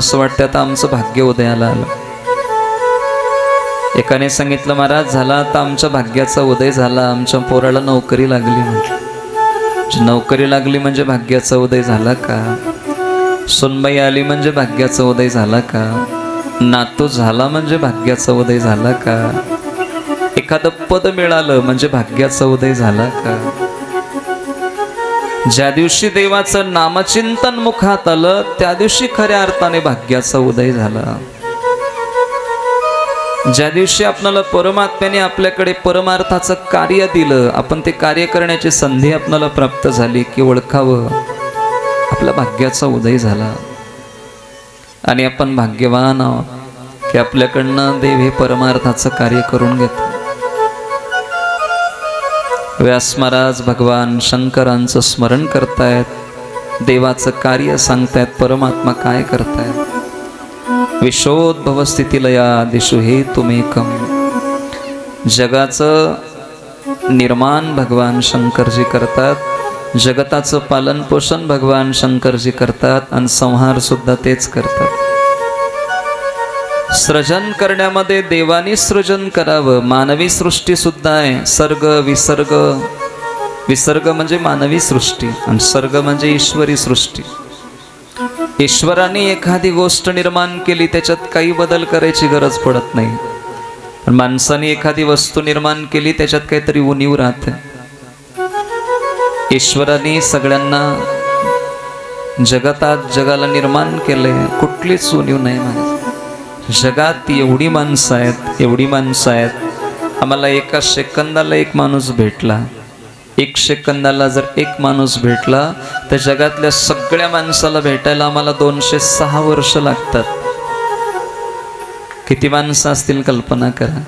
असं वाटतं आता आमचं भाग्य उदयाला आलं. एकाने सांगितलं, महाराज झाला आता आमच्या भाग्याचा उदय झाला, आमच्या पोराला नोकरी लागली. म्हटलं नोकरी लागली म्हणजे भाग्याचा उदय झाला का? सुनबाई आली म्हणजे भाग्याचा उदय झाला का? नातू झाला म्हणजे भाग्याचा उदय झाला का? एखादं पद मिळालं म्हणजे भाग्याचा उदय झाला का? ज्या दिवशी देवाचं नामचिंतन मुखात आलं त्या दिवशी खऱ्या अर्थाने भाग्याचा उदय झाला. ज्या दिवशी आपल्याला परमात्म्याने आपल्याकडे परमार्थाचं कार्य दिलं, आपण ते कार्य करण्याची संधी आपल्याला प्राप्त झाली की ओळखावं आपल्या भाग्याचा उदय झाला. आणि आपण भाग्यवान आहोत की आपल्याकडनं देव हे परमार्थाचं कार्य करून घेतो. व्यास महाराज भगवान शंकरांचं स्मरण करतायत, देवाचं कार्य सांगतायत, परमात्मा काय करतायत. विश्वोद्भव स्थितिलया दिशु हे तुमेकम. जगाचं निर्माण भगवान शंकरजी करतात, जगताचं पालन पोषण भगवान शंकरजी करतात आणि संहार सुद्धा तेच करतात. सृजन करण्यामध्ये देवानी सृजन करावं. मानवी सृष्टी सुद्धा आहे. सर्ग विसर्ग, विसर्ग म्हणजे मानवी सृष्टी आणि सर्ग म्हणजे ईश्वरी सृष्टी. ईश्वराने एखादी गोष्ट निर्माण केली त्याच्यात काही बदल करायची गरज पडत नाही. पण माणसाने एखादी वस्तू निर्माण केली त्याच्यात काहीतरी उणीव राहते. ईश्वराने सगळ्यांना जगतात जगाला निर्माण केले, कुठलीच उणीव नाही. माझ्या जगात एवढी माणसं आहेत, एवढी माणसं आहेत. आम्हाला एका सेकंदाला एक माणूस भेटला, एक सेकंदाला जर एक माणूस भेटला तर जगातल्या सगळ्या माणसाला भेटायला आम्हाला 206 वर्ष लागतात. किती माणसं असतील कल्पना करा.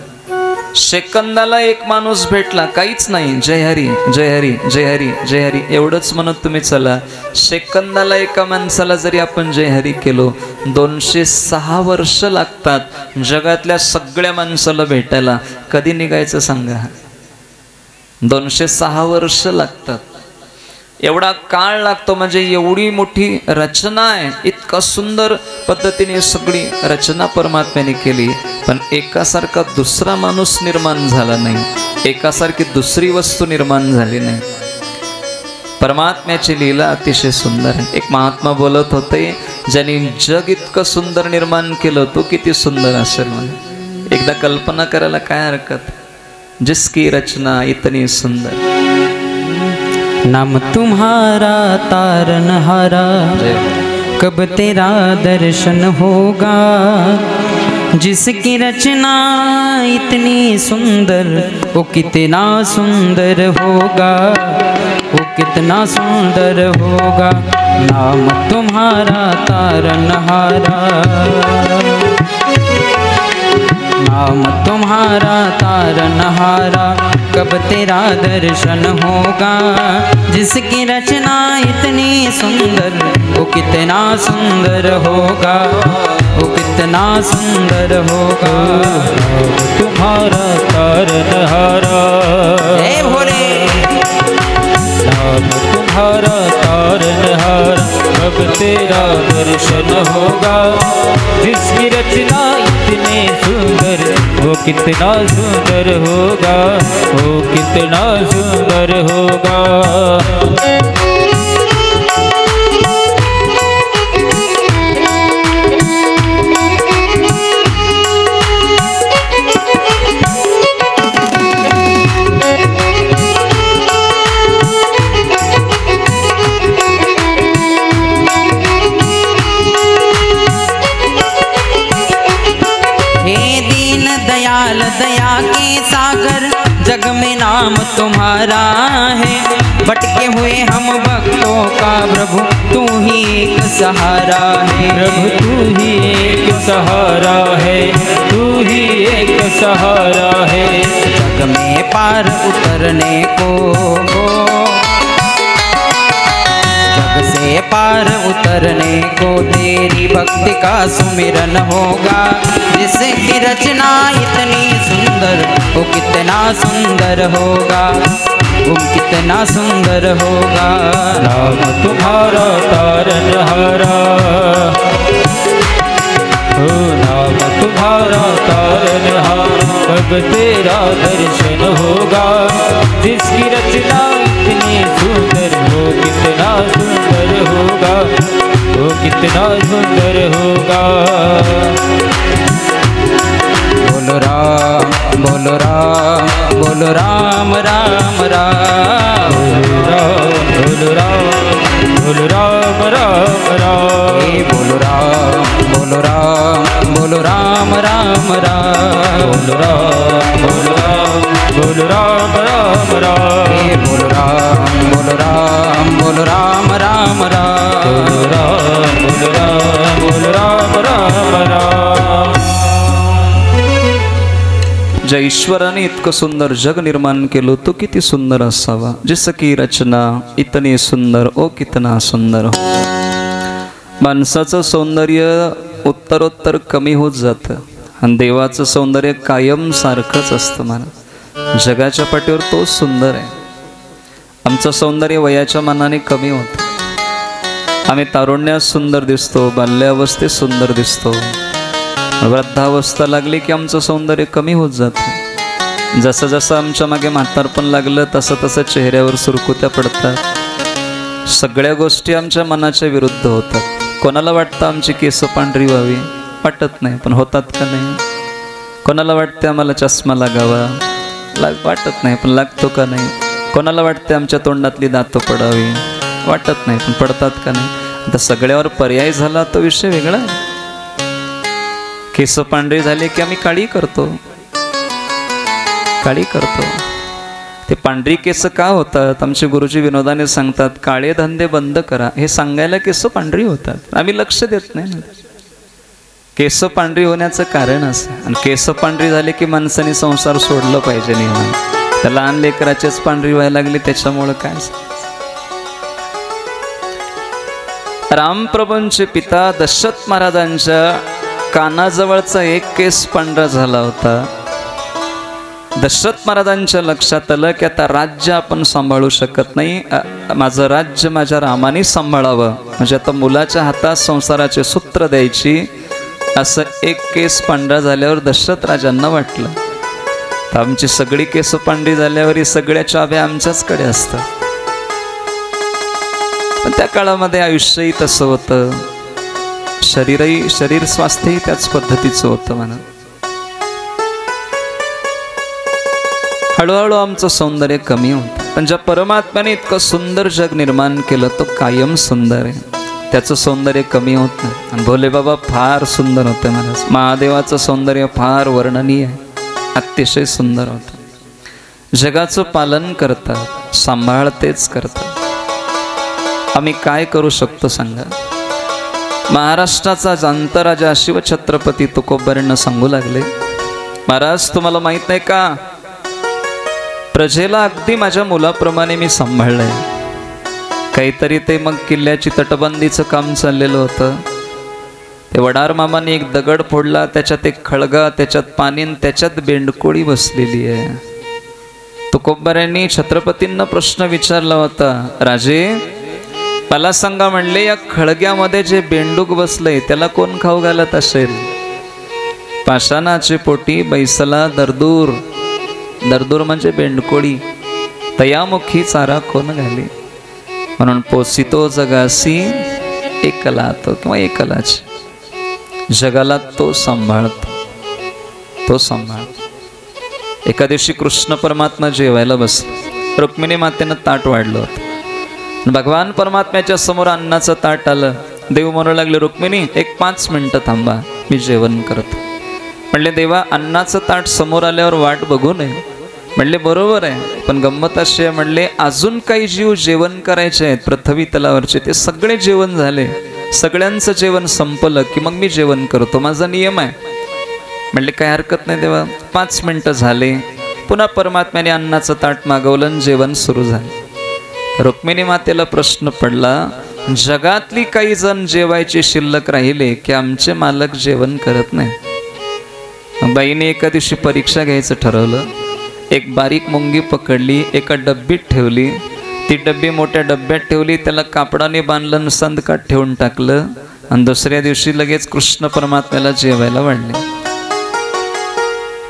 सेकंदाला एक माणूस भेटला, काहीच नाही, जय हरी जय हरी जय हरी जय हरी एवढंच म्हणत तुम्ही चला. सेकंदाला एका माणसाला जरी आपण जय हरी केलो 206 वर्ष लागतात जगातल्या सगळ्या माणसाला भेटायला. कधी निघायचं सांगा? 206 वर्ष लागतात. एवढा काळ लागतो. म्हणजे एवढी मोठी रचना आहे, इतका सुंदर पद्धतीने सगळी रचना परमात्म्याने केली. पण एकासारखा दुसरा माणूस निर्माण झाला नाही, एकासारखी दुसरी वस्तू निर्माण झाली नाही. परमात्म्याची लीला अतिशय सुंदर आहे. एक महात्मा बोलत होते, ज्यांनी जग इतकं सुंदर निर्माण केलं तो किती सुंदर असेल. म्हणजे एकदा कल्पना करायला काय हरकत. जिसकी रचना इतनी सुंदर. नाम तुम्हारा तारनहारा, कब तेरा दर्शन होगा. जिसकी रचना इतनी सुंदर वो कितना सुंदर होगा, वो कितना सुंदर होगा. नाम तुम्हारा तारनहारा, नाम तुम्हारा तारनहारा, कब तेरा दर्शन होगा. जिसकी रचना इतनी सुंदर वो कितना सुंदर होगा, वो कितना सुंदर होगा. तुम्हारा तारनहारा, जय भोले. नाम तुम्हारा तारनहारा, कब तेरा दर्शन होगा. जिसकी रचना इतनी सुंदर वो कितना सुंदर होगा, वो कितना सुंदर होगा. दया के सागर जग में नाम तुम्हारा है. भटके हुए हम भक्तों का प्रभु तू ही एक सहारा है. प्रभु तू ही एक सहारा है, तू ही एक सहारा है. जग में पार उतरने को, जग से पार उतरने को तेरी भक्ति का सुमिरन होगा. जिसकी रचना इतनी सुंदर वो कितना सुंदर होगा, वो कितना सुंदर होगा. नाम तुम्हारा तारनहारा, तेरा दर्शन होगा। जिसकी रचना इतनी सुंदर हो कितना सुंदर होगा, वो कितना सुंदर होगा। बोलो राम बोलो राम बोलो राम राम राम, बोलो राम बोलो राम राम राम, हे बोलो राम बोलो राम बोलो राम राम राम, बोलो राम बोलो राम बोलो राम राम राम, हे बोलो राम बोलो राम बोलो राम राम राम, बोलो राम बोलो राम बोलो राम राम राम। ज्या ईश्वराने इतकं सुंदर जग निर्माण केलं तो किती सुंदर असावा। जसं की रचना इतनी सुंदर ओ कितना सुंदर हो। माणसाचं सौंदर्य उत्तरोत्तर कमी होत जातं आणि देवाचं सौंदर्य कायम सारखंच असतं। मला जगाच्या पाठीवर तोच सुंदर आहे। आमचं सौंदर्य वयाच्या मानाने कमी होतं। आम्ही तारुण्यात सुंदर दिसतो, बाल्यावस्थेत सुंदर दिसतो, वृद्धावस्था लागली की आमचं सौंदर्य कमी होत जातं। जसं जसं आमच्या मागे म्हातारपण लागलं तसं तसं चेहऱ्यावर सुरकुत्या पडतात। सगळ्या गोष्टी आमच्या मनाच्या विरुद्ध होतात। कोणाला वाटतं आमची केस पांढरी व्हावी, वाटत नाही पण होतात का नाही? कोणाला वाटते आम्हाला चष्मा लागावा, वाटत नाही पण लागतो का नाही? कोणाला वाटते आमच्या तोंडातली दातं पडावी, वाटत नाही पण पडतात का नाही? आता सगळ्यावर पर्याय झाला तो विषय वेगळा आहे। केस पांढरे झाले की आम्ही काळी करतो, काळी करतो। ते पांढरी केस का होतात? आमचे गुरुजी विनोदाने सांगतात काळे धंदे बंद करा, हे सांगायला केस पांढरी होतात। आम्ही लक्ष देत नाही ना। केस पांढरी होण्याचं कारण असं, आणि केस पांढरी झाले की माणसाने संसार सोडलं पाहिजे नियम। त्या लहान लेकराचेच पांढरी व्हायला लागली त्याच्यामुळं काय? रामप्रभूंचे पिता दशरथ महाराजांच्या कानाजवळचा एक केस पांढरा झाला होता। दशरथ महाराजांच्या लक्षात आलं की आता राज्य आपण सांभाळू शकत नाही, माझं राज्य माझ्या रामाने सांभाळावं, म्हणजे आता मुलाच्या हातात संसाराचे सूत्र द्यायची। असं एक केस पांढरा झाल्यावर दशरथ राजांना वाटलं तर आमची सगळी केस पांढरी झाल्यावर ही सगळ्या चाव्या आमच्याचकडे असतात। पण त्या काळामध्ये आयुष्यही तसं होतं, शरीर स्वास्थ्यही त्याच पद्धतीचं होतं म्हणा। हळूहळू आमचं सौंदर्य कमी होतं, पण ज्या परमात्म्याने इतकं सुंदर जग निर्माण केलं तो कायम सुंदर आहे, त्याचं सौंदर्य कमी होत नाही। आणि भोले बाबा फार सुंदर होते म्हणा। महादेवाचं सौंदर्य फार वर्णनीय आहे, अतिशय सुंदर होतं। जगाचं पालन करतात, सांभाळतेच करतात। आम्ही काय करू शकतो सांगा? महाराष्ट्राचा जाणता राजा शिवछत्रपती तुकोबांना सांगू लागले, महाराज तुम्हाला माहित नाही का, प्रजेला अगदी माझ्या मुलाप्रमाणे मी सांभाळलंय। काहीतरी ते मग किल्ल्याची तटबंदीचं काम चाललेलं होतं। ते वडार मामाने एक दगड फोडला, त्याच्यात एक खळगा, त्याच्यात पाणी, त्याच्यात बेंडकोळी बसलेली आहे। तुकोबांनी छत्रपतींना प्रश्न विचारला होता, राजे मला सांगा म्हणले, या खळग्यामध्ये जे बेंडूक बसलंय त्याला कोण खाऊ घालत असेल? पाषाणाचे पोटी बैसला दरदूर, दरदूर म्हणजे बेंडकोळी, तयामुखी चारा कोण घाली? म्हणून पोसितो जगासी एकला तो किंवा एकलाची, जगाला तो सांभाळतो, तो सांभाळतो। एका दिवशी कृष्ण परमात्मा जेवायला बसले, रुक्मिणी मातेनं ताट वाढलं होतं। भगवान परमात्म्याच्या समोर अन्नाचं ताट आलं। देव म्हणू लागले, रुक्मिणी एक 5 मिनिटं थांबा, मी जेवण करतो। म्हणले देवा अन्नाचं ताट समोर आल्यावर वाट बघू नये। म्हणले बरोबर आहे, पण गंमत अशी आहे, म्हणले अजून काही जीव जेवण करायचे आहेत पृथ्वी तलावरचे, ते सगळे जेवण झाले, सगळ्यांचं जेवण संपलं की मग मी जेवण करतो, माझा नियम आहे। म्हणले काय हरकत नाही देवा। 5 मिनिटं झाले, पुन्हा परमात्म्याने अन्नाचं ताट मागवलं आणि जेवण सुरू झालं। रुक्मिणी मातेला प्रश्न पडला, जगातली काही जण जेवायचे शिल्लक राहिले की आमचे मालक जेवण करत नाही। बाईने एका दिवशी परीक्षा घ्यायचं ठरवलं। एक बारीक मुंगी पकडली, एका डब्बीत ठेवली, ती डब्बी मोठ्या डब्यात ठेवली, त्याला कापडाने बांधलं, संदकात ठेवून टाकलं, आणि दुसऱ्या दिवशी लगेच कृष्ण परमात्म्याला जेवायला वाढले।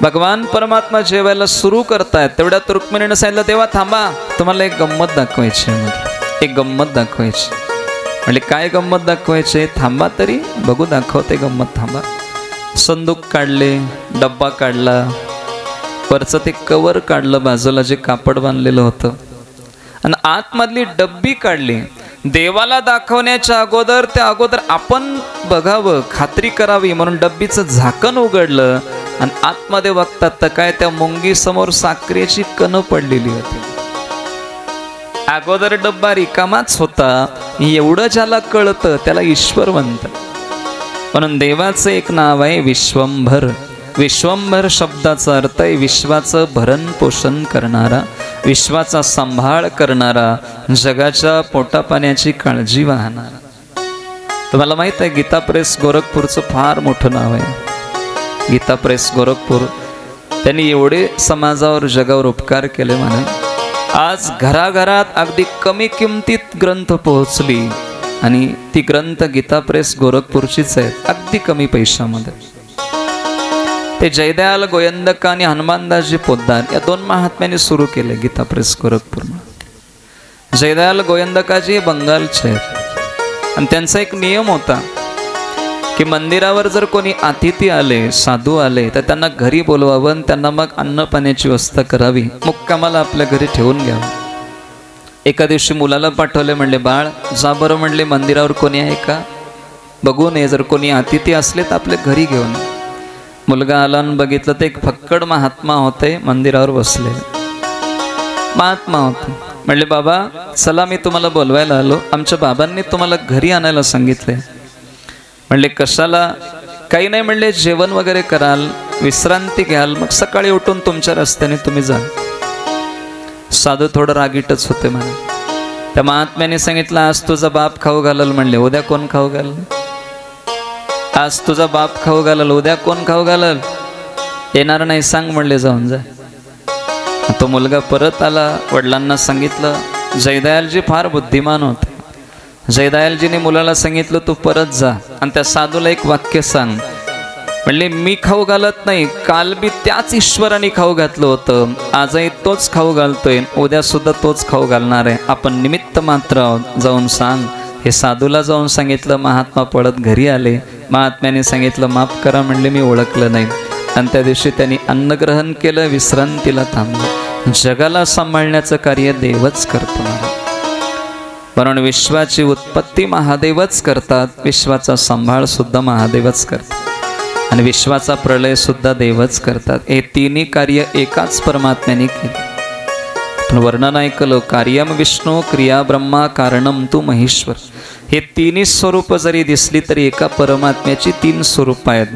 भगवान परमात्मा जेवायला सुरू करतायत तेवढ्यात रुक्मिणीनं सांगितलं, देवा थांबा, तुम्हाला एक गंमत दाखवायची आहे. एक गंमत दाखवायची. म्हणजे काय गंमत दाखवायचे? थांबा तरी बघू, दाखवते गंमत, थांबा. संदूक काढले, डब्बा काढला, वरचं ते कवर काढलं, बाजूला जे कापड बांधलेलं होतं, आणि आतमधली डब्बी काढली. देवाला दाखवण्याच्या अगोदर त्या अगोदर आपण बघावं, खात्री करावी म्हणून डब्बीचं झाकण उघडलं आणि आतमध्ये बघतात तर काय, त्या मुंगी समोर साखरेची कण पडलेली होती. अगोदर डब्बा रिकामाच होता. एवढं ज्याला कळतं त्याला ईश्वर म्हणतात. म्हणून देवाचं एक नाव आहे विश्वंभर. विश्वंभर शब्दाचा अर्थ आहे विश्वाचं भरण पोषण करणारा, विश्वाचा सांभाळ करणारा, जगाच्या पोटापाण्याची काळजी वाहणारा. तुम्हाला माहित आहे गीता प्रेस गोरखपूरचं फार मोठं नाव आहे. गीता प्रेस गोरखपूर, त्यांनी एवढे समाजावर जगावर उपकार केले म्हणे. आज घराघरात अगदी कमी किमतीत ग्रंथ पोहोचली आणि ती ग्रंथ गीता प्रेस गोरखपूरचीच आहे, अगदी कमी पैशामध्ये. ते जयदयाल गोयंदका आणि हनुमानदासजी पोद्दार या दोन महात्म्यांनी सुरू केले गीता प्रेस गोरखपूर. जयदयाल गोयंदकाजी बंगालचे आहेत आणि त्यांचा एक नियम होता की मंदिरावर जर कोणी अतिथी आले, साधू आले, तर त्यांना घरी बोलवावं आणि त्यांना मग अन्न पाण्याची व्यवस्था करावी, मुक्कामाला आपल्या घरी ठेवून घ्यावं. एका दिवशी मुलाला पाठवले, म्हणले बाळ जा बरं, म्हणले मंदिरावर कोणी आहे का बघून ये, जर कोणी अतिथी असले तर आपल्या घरी घेऊन. मुलगा आला आणि बघितलं तर एक फक्कड महात्मा होते, मंदिरावर बसले महात्मा होते. म्हणले बाबा चला, मी तुम्हाला बोलवायला आलो, आमच्या बाबांनी तुम्हाला घरी आणायला सांगितले. म्हणले कशाला? काही नाही, म्हणले जेवण वगैरे कराल, विश्रांती घ्याल, मग सकाळी उठून तुमच्या रस्त्याने तुम्ही जा. साधू थोडं रागीटच होते म्हणा. त्या महात्म्याने सांगितलं आज तुझा बाप खाऊ घालल. म्हणले उद्या कोण खाऊ घालल? आज तुझा बाप खाऊ घालल, उद्या कोण खाऊ घालल? येणार नाही, सांग म्हणले जाऊन जा. तो मुलगा परत आला, वडिलांना सांगितलं. जयदयालजी फार बुद्धिमान होते. जयदयालजीने मुलाला सांगितलं तू परत जा आणि त्या साधूला एक वाक्य सांग. म्हणले मी खाऊ घालत नाही, काल बी त्याच ईश्वराने खाऊ घातलं होतं, आजही तोच खाऊ घालतोय, उद्या सुद्धा तोच खाऊ घालणार आहे, आपण निमित्त मात्र आहोत, जाऊन सांग. हे साधूला जाऊन सांगितलं. महात्मा पळत घरी आले. महात्म्याने सांगितलं माफ करा, म्हणले मी ओळखलं नाही. आणि त्या दिवशी त्यांनी अन्नग्रहण केलं, विश्रांतीला थांबलं. जगाला सांभाळण्याचं कार्य देवच करतो. म्हणून विश्वाची उत्पत्ती महादेवच करतात, विश्वाचा सांभाळ सुद्धा महादेवच करतात आणि विश्वाचा प्रलय सुद्धा देवच करतात. हे तिन्ही कार्य एकाच परमात्म्याने केले. पण वर्णन ऐकलं, कार्यम विष्णू क्रिया ब्रह्मा कारणम तू महेश्वर. हे तिन्ही स्वरूप जरी दिसली तरी एका परमात्म्याची तीन स्वरूप आहेत.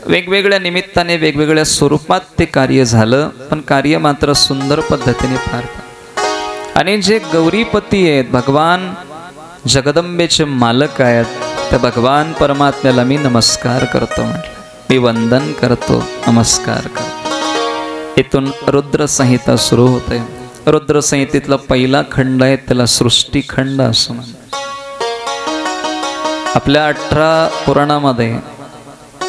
वेगवेगळ्या निमित्ताने वेगवेगळ्या स्वरूपात ते कार्य झालं, पण कार्य मात्र सुंदर पद्धतीने पार पडलं. आणि जे गौरीपती आहेत, भगवान जगदंबेचे मालक आहेत, त्या भगवान परमात्म्याला मी नमस्कार करतो, मी वंदन करतो, नमस्कार करतो. इथून रुद्रसंहिता सुरू होते. रुद्रसंहितेतला पहिला खंड आहे त्याला सृष्टीखंड असं म्हणतात. आपल्या 18 पुराणामध्ये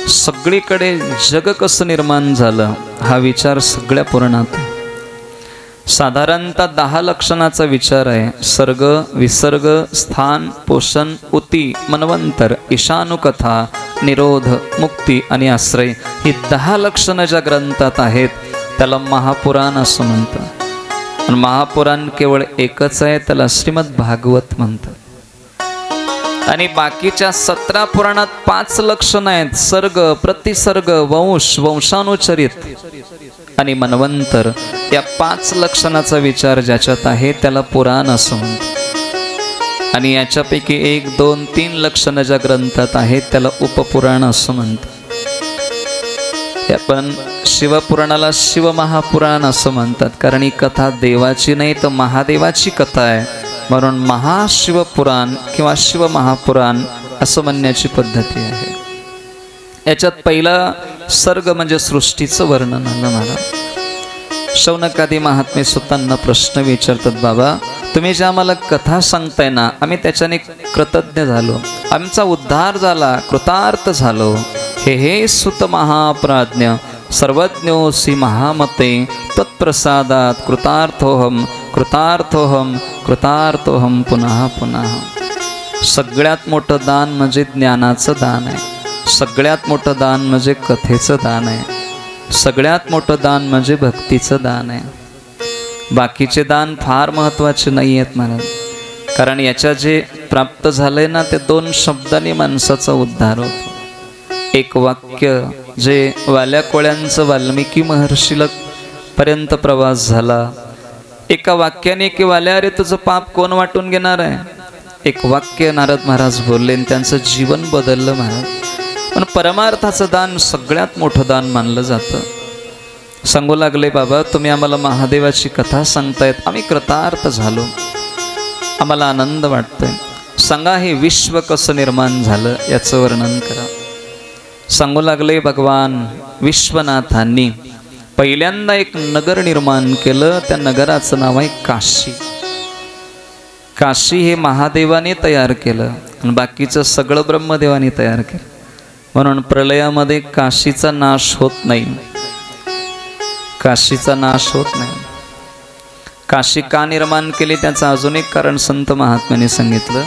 सगळीकडे जग कसं निर्माण झालं हा विचार सगळ्या पुराणात आहे. साधारणतः 10 लक्षणाचा विचार आहे. सर्ग, विसर्ग, स्थान, पोषण, उती, मनवंतर, ईशानुकथा, निरोध, मुक्ती आणि आश्रय ही 10 लक्षणं ज्या ग्रंथात आहेत त्याला महापुराण असं म्हणतात. आणि महापुराण केवळ एकच आहे, त्याला श्रीमद भागवत म्हणतात. आणि बाकीच्या 17 पुराणात 5 लक्षणं आहेत. सर्ग, प्रतिसर्ग, वंश, वंशानुचरित आणि मनवंतर. या 5 लक्षणाचा विचार ज्याच्यात आहे त्याला पुराण असं म्हणतात. आणि याच्यापैकी 1, 2, 3 लक्षणं ज्या ग्रंथात आहेत त्याला उपपुराण असं म्हणतात. पण शिवपुराणाला शिवमहापुराण असं म्हणतात, कारण ही कथा देवाची नाही तर महादेवाची कथा आहे, म्हणून महाशिवपुराण किंवा शिवमहापुराण असं म्हणण्याची पद्धती आहे. याच्यात पहिला सर्ग म्हणजे सृष्टीचं वर्णन आलं. मला शौनकादी महात्मे सुतांना प्रश्न विचारतात, बाबा तुम्ही जे आम्हाला कथा सांगताय ना, आम्ही त्याच्याने कृतज्ञ झालो, आमचा उद्धार झाला, कृतार्थ झालो. हे सुत महाप्राज्ञ सर्वज्ञोऽसि महामते त्वत्प्रसादात् कृतार्थोऽहं कृतार्थोऽहम कृतार्थोऽहम पुनः पुनः. सगळ्यात मोठं दान म्हणजे ज्ञानाचं दान आहे. सगळ्यात मोठं दान म्हणजे कथेचं दान आहे. सगळ्यात मोठं दान म्हणजे भक्तीचं दान आहे. बाकीचे दान फार महत्त्वाचे नाही आहेत महाराज, कारण याच्या जे प्राप्त झालंय ना ते 2 शब्दांनी माणसाचा उद्धार होतो. एक वाक्य जे वाल्या कोळ्यांचं वाल्मिकी महर्षीला पर्यंत प्रवास झाला. एका वाक्याने की वाल्या रे तुझं पाप कोण वाटून घेणार आहे, एक वाक्य नारद महाराज बोलले आणि त्यांचं जीवन बदललं महाराज. पण परमार्थाचं दान सगळ्यात मोठं दान मानलं जातं. सांगू लागले बाबा तुम्ही आम्हाला महादेवाची कथा सांगतायत, आम्ही कृतार्थ झालो, आम्हाला आनंद वाटतोय. सांगा हे विश्व कसं निर्माण झालं याचं वर्णन करा. सांगू लागले भगवान विश्वनाथांनी पहिल्यांदा एक नगर निर्माण केलं. त्या नगराचं नाव आहे काशी. काशी हे महादेवाने तयार केलं आणि बाकीचं सगळं ब्रह्मदेवाने तयार केलं. म्हणून प्रलयामध्ये काशीचा नाश होत नाही. काशीचा नाश होत नाही. काशी का निर्माण केली त्याचं अजून एक कारण संत महात्म्याने सांगितलं.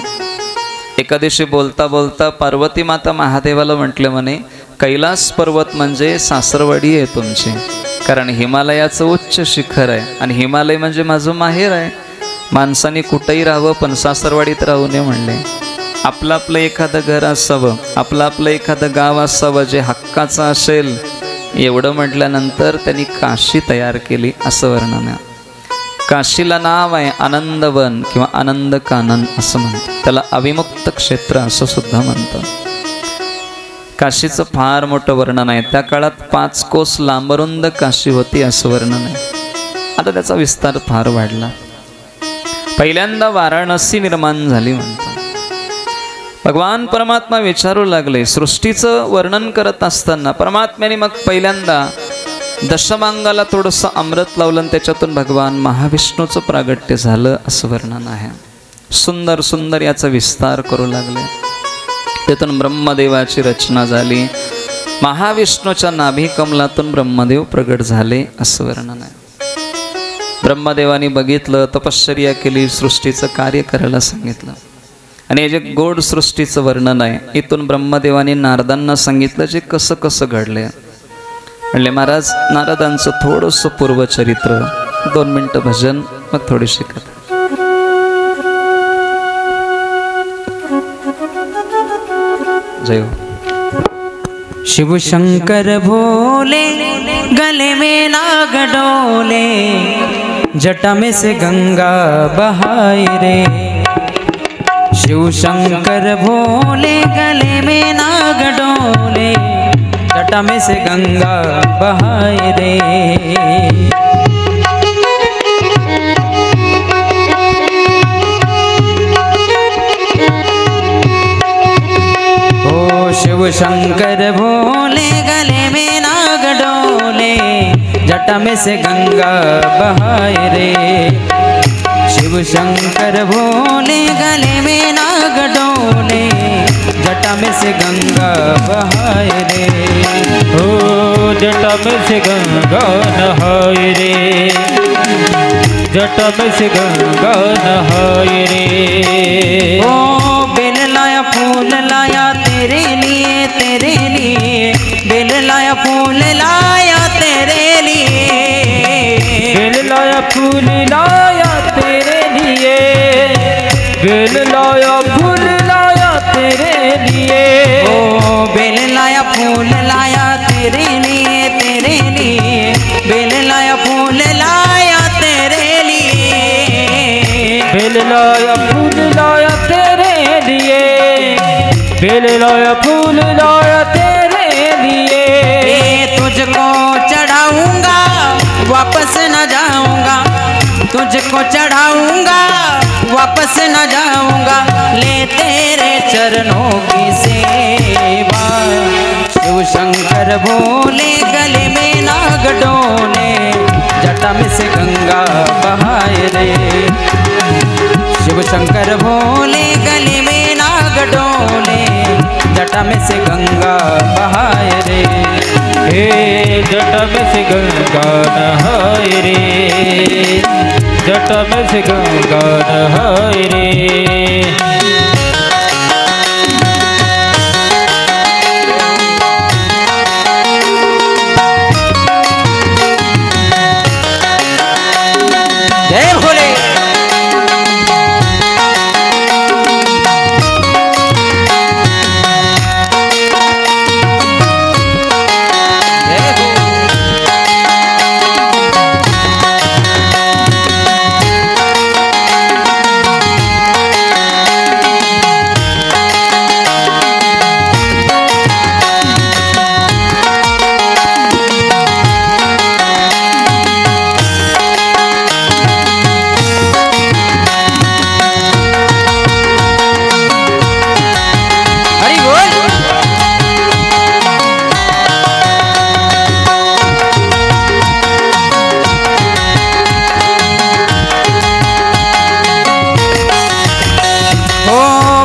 एका दिवशी बोलता बोलता पार्वती माता महादेवाला म्हटले म्हणे कैलास पर्वत म्हणजे सासरवाडी आहे तुमची, कारण हिमालयाचं उच्च शिखर आहे आणि हिमालय म्हणजे माझं माहेर आहे. माणसाने कुठेही राहावं पण सासरवाडीत राहू नये म्हणले. आपलं आपलं एखादं घर असावं, आपलं आपलं एखादं गाव असावं जे हक्काचं असेल. एवढं म्हटल्यानंतर त्यांनी काशी तयार केली असं वर्णन आहे. काशीला नाव आहे आनंदवन किंवा आनंद कानन असं म्हणतात. त्याला अविमुक्त क्षेत्र असं सुद्धा म्हणतात. काशीचं फार मोठं वर्णन आहे. त्या काळात 5 कोस लांबरुंद काशी होती असं वर्णन आहे. आता त्याचा विस्तार फार वाढला. पहिल्यांदा वाराणसी निर्माण झाली म्हणतात. भगवान परमात्मा विचारू लागले. सृष्टीचं वर्णन करत असताना परमात्म्याने मग पहिल्यांदा दशमांगाला थोडंसं अमृत लावलं आणि त्याच्यातून भगवान महाविष्णूचं प्रागट्य झालं असं वर्णन आहे. सुंदर सुंदर याचा विस्तार करू लागले. त्यातून ब्रह्मदेवाची रचना झाली. महाविष्णूच्या नाभी कमलातून ब्रह्मदेव प्रगट झाले असं वर्णन आहे. ब्रह्मदेवाने बघितलं, तपश्चर्या केली, सृष्टीचं कार्य करायला सांगितलं. आणि हे जे गोड सृष्टीचं वर्णन आहे इथून ब्रह्मदेवाने नारदांना सांगितलं जे कसं कसं घडले. म्हणले महाराज नारदांचं थोडंसं पूर्वचरित्र, 2 मिनिटं भजन, मग थोडीशी कथा. जय हो. शिव शंकर भोले गले में नाग डोले, जटा में से गंगा बहाए रे. शिव शंकर भोले गले में नाग डोले, जटा में से गंगा बहाए रे. ओ शिव शंकर भोले गले में नाग डोले, जटा में से गंगा बहाए रे. शिव शंकर भोले गले में नाग डोले, जटा में से गंगा बहाए रे. ओ जटा में से गंगा नहाए रे, जटा में से गंगा नहाए रे. ओ बेल लाया फूल लाया तेरे लिए, तेरे लिए बेल लाया फूल लाया तेरे लिए. बेल लाया फूल लाया तेरे लिए, बेल लाया फूल लाया तेरे लिए. ओ बेल लाया फूल लाया तेरे लिए, तेरे लिए बेल लाया फूल लाया तेरे लिए. बेल लाया फूल लाया तेरे लिए, बेल लाया फूल लाया तेरे लिए. तुझको चढ़ाऊंगा वापस न जाऊंगा, तुझको चढ़ाऊंगा वापस न जाऊंगा, ले तेरे चरणों की सेवा. शिव शंकर भोले गले में नाग डोले, जटा में से गंगा बहाए रे. शिव शंकर भोले गले में नाग डोले, जटा में से गंगा बहाए रे. हे जटा में से गंगा नहाए रे, जटा में से गंगा नहाए रे। जय भोले।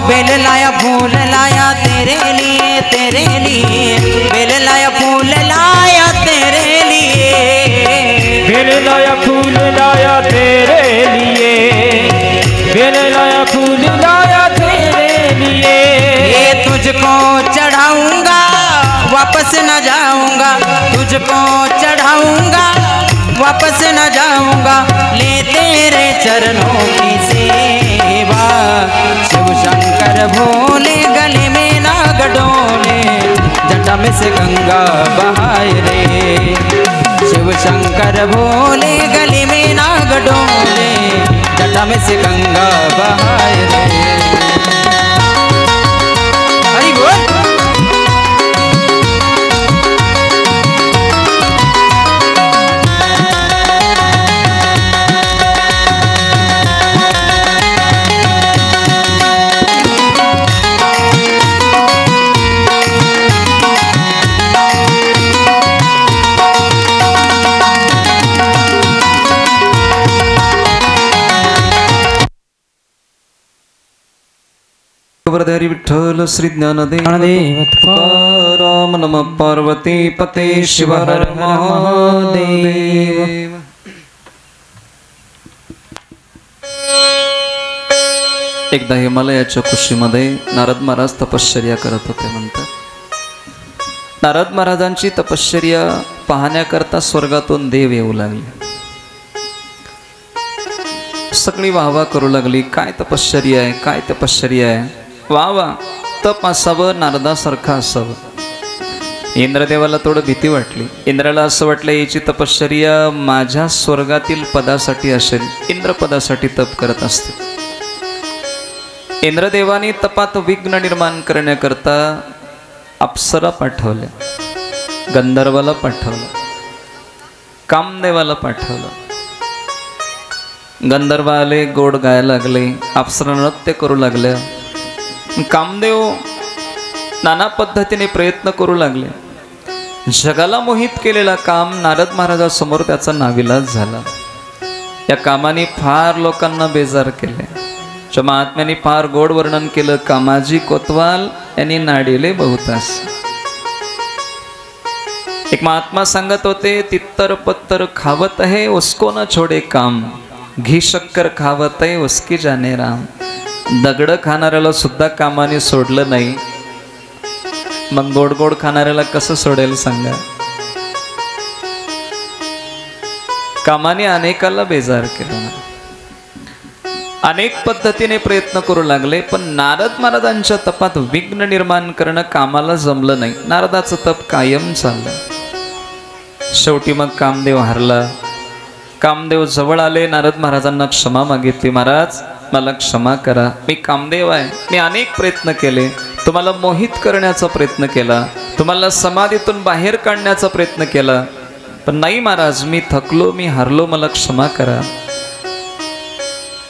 बेल लाया फूल लाया तेरे लिए, तेरे लिए बेल लाया फूल लाया तेरे लिए, बेल लाया फूल लाया तेरे लिए, बेल लाया फूल लाया तेरे लिए। ये तुझको चढ़ाऊंगा वापस न जाऊंगा, तुझको चढ़ाऊंगा वापस न जाऊंगा, ले तेरे चरणों की सेवा। शिव शंकर भोले गले में नाग डोले, जटा में से गंगा बहाए रे। शिव शंकर भोले गले में नाग डोले, जटा में से गंगा बहाए रे। हरि बोल। वरदारी विठ्ठल श्री ज्ञानदेव तुकाराम नम पार्वती पते शिव हर महादेव। एकदा हिमालयाच्या कुशीमध्ये नारद महाराज तपश्चर्या करत होते म्हणतात। नारद महाराजांची तपश्चर्या पाहण्याकरता स्वर्गातून देव येऊ लागले, सगळी वाहवा करू लागली। काय तपश्चर्या आहे, काय तपश्चर्या आहे, वा वा, तप असावं, नारदासारखं असावं। इंद्रदेवाला थोडं भीती वाटली। इंद्राला असं वाटलं याची तपश्चर्या माझ्या स्वर्गातील पदासाठी असेल, इंद्रपदासाठी तप करत असते। इंद्रदेवाने तपात विघ्न निर्माण करण्याकरता अप्सरा पाठवल्या, गंधर्वाला पाठवलं, कामदेवाला पाठवलं। गंधर्व आले, गोड गायला लागले, अप्सरा नृत्य करू लागल्या। कामदेव नाना पद्धतीने प्रयत्न करू लागले। जगाला मोहित केलेला काम नारद महाराजासमोर त्याचा नाविलाज झाला। या कामाने फार लोकांना बेजार केले। महात्म्यांनी फार गोड वर्णन केलं। कामाजी कोतवाल यांनी नाडिले बहुतास। एक महात्मा सांगत होते, तित्तर पत्तर खावत है उसको न छोड़े काम, घी शक्कर खावत है उसकी जाने राम। दगड खाणाऱ्याला सुद्धा कामाने सोडलं नाही, मग गोड गोड खाणाऱ्याला कसं सोडेल सांगा। कामाने अनेकाला बेजार केलं, अनेक पद्धतीने प्रयत्न करू लागले, पण नारद महाराजांच्या तपात विघ्न निर्माण करणं कामाला जमलं नाही। नारदाचं तप कायम चाललं। शेवटी मग कामदेव हारला। कामदेव जवळ आले, नारद महाराजांना क्षमा मागितली, महाराज मला क्षमा करा, मी कामदेव आहे, मी अनेक प्रयत्न केले, तुम्हाला मोहित करण्याचा प्रयत्न केला, तुम्हाला समाधीतून बाहेर काढण्याचा प्रयत्न केला, पण नाही महाराज, मी थकलो, मी हारलो, मला क्षमा करा।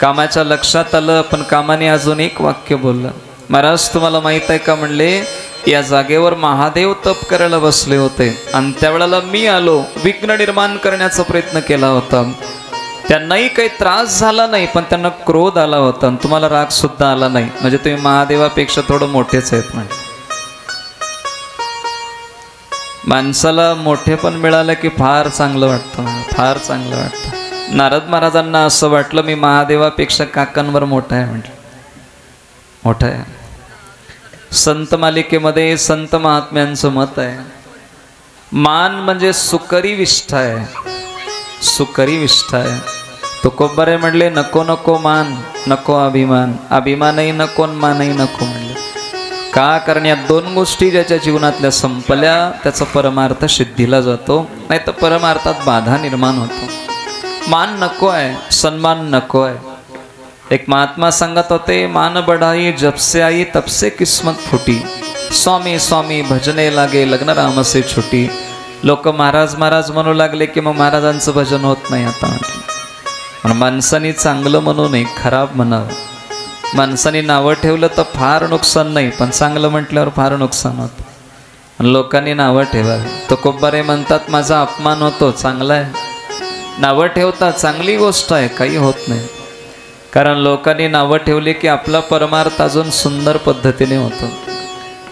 कामाच्या लक्षात आलं, पण कामाने अजून एक वाक्य बोललं, महाराज तुम्हाला माहित आहे का म्हणले, या जागेवर महादेव तप करायला बसले होते आणि त्यावेळेला मी आलो, विघ्न निर्माण करण्याचा प्रयत्न केला होता, त्यांनाही काही त्रास झाला नाही, पण त्यांना क्रोध आला होता आणि तुम्हाला राग सुद्धा आला नाही, म्हणजे तुम्ही महादेवापेक्षा थोडं मोठेच आहेत म्हणे। माणसाला मोठेपण मिळालं की फार चांगलं वाटतं, फार चांगलं वाटतं. नारद महाराजांना असं वाटलं मी महादेवापेक्षा काकांवर मोठा आहे, म्हटलं मोठा आहे. संत मालिकेमध्ये संत महात्म्यांचं मत आहे, मान म्हणजे सुकरी विष्ठा आहे, सुकरी विष्ठा आहे. तुकोबारे म्हणले नको नको मान नको अभिमान, अभिमानही नको मानही नको म्हणले. का? कारण या दोन गोष्टी ज्याच्या जीवनातल्या संपल्या त्याचा परमार्थ सिद्धीला जातो, नाही तर परमार्थात बाधा निर्माण होतो. मान नको आहे, सन्मान नको आहे. एक महात्मा सांगत होते, मान बढाई जबसे आई तबसे किस्मत फुटी, स्वामी स्वामी भजने लागे लग्न रामसे छुटी. लोक महाराज महाराज म्हणू लागले की मग महाराजांचं भजन होत नाही आता म्हटलं. पण माणसाने चांगलं म्हणू नये, खराब म्हणावं. माणसाने नावं ठेवलं तर फार नुकसान नाही, पण चांगलं म्हटल्यावर फार नुकसान होतं. लोकांनी नावं ठेवावी. तो कोब्बारे म्हणतात माझा अपमान होतो, चांगला आहे. नावं ठेवता चांगली गोष्ट आहे, काही होत नाही. कारण लोकांनी नावं ठेवली की आपला परमार्थ अजून सुंदर पद्धतीने होतो.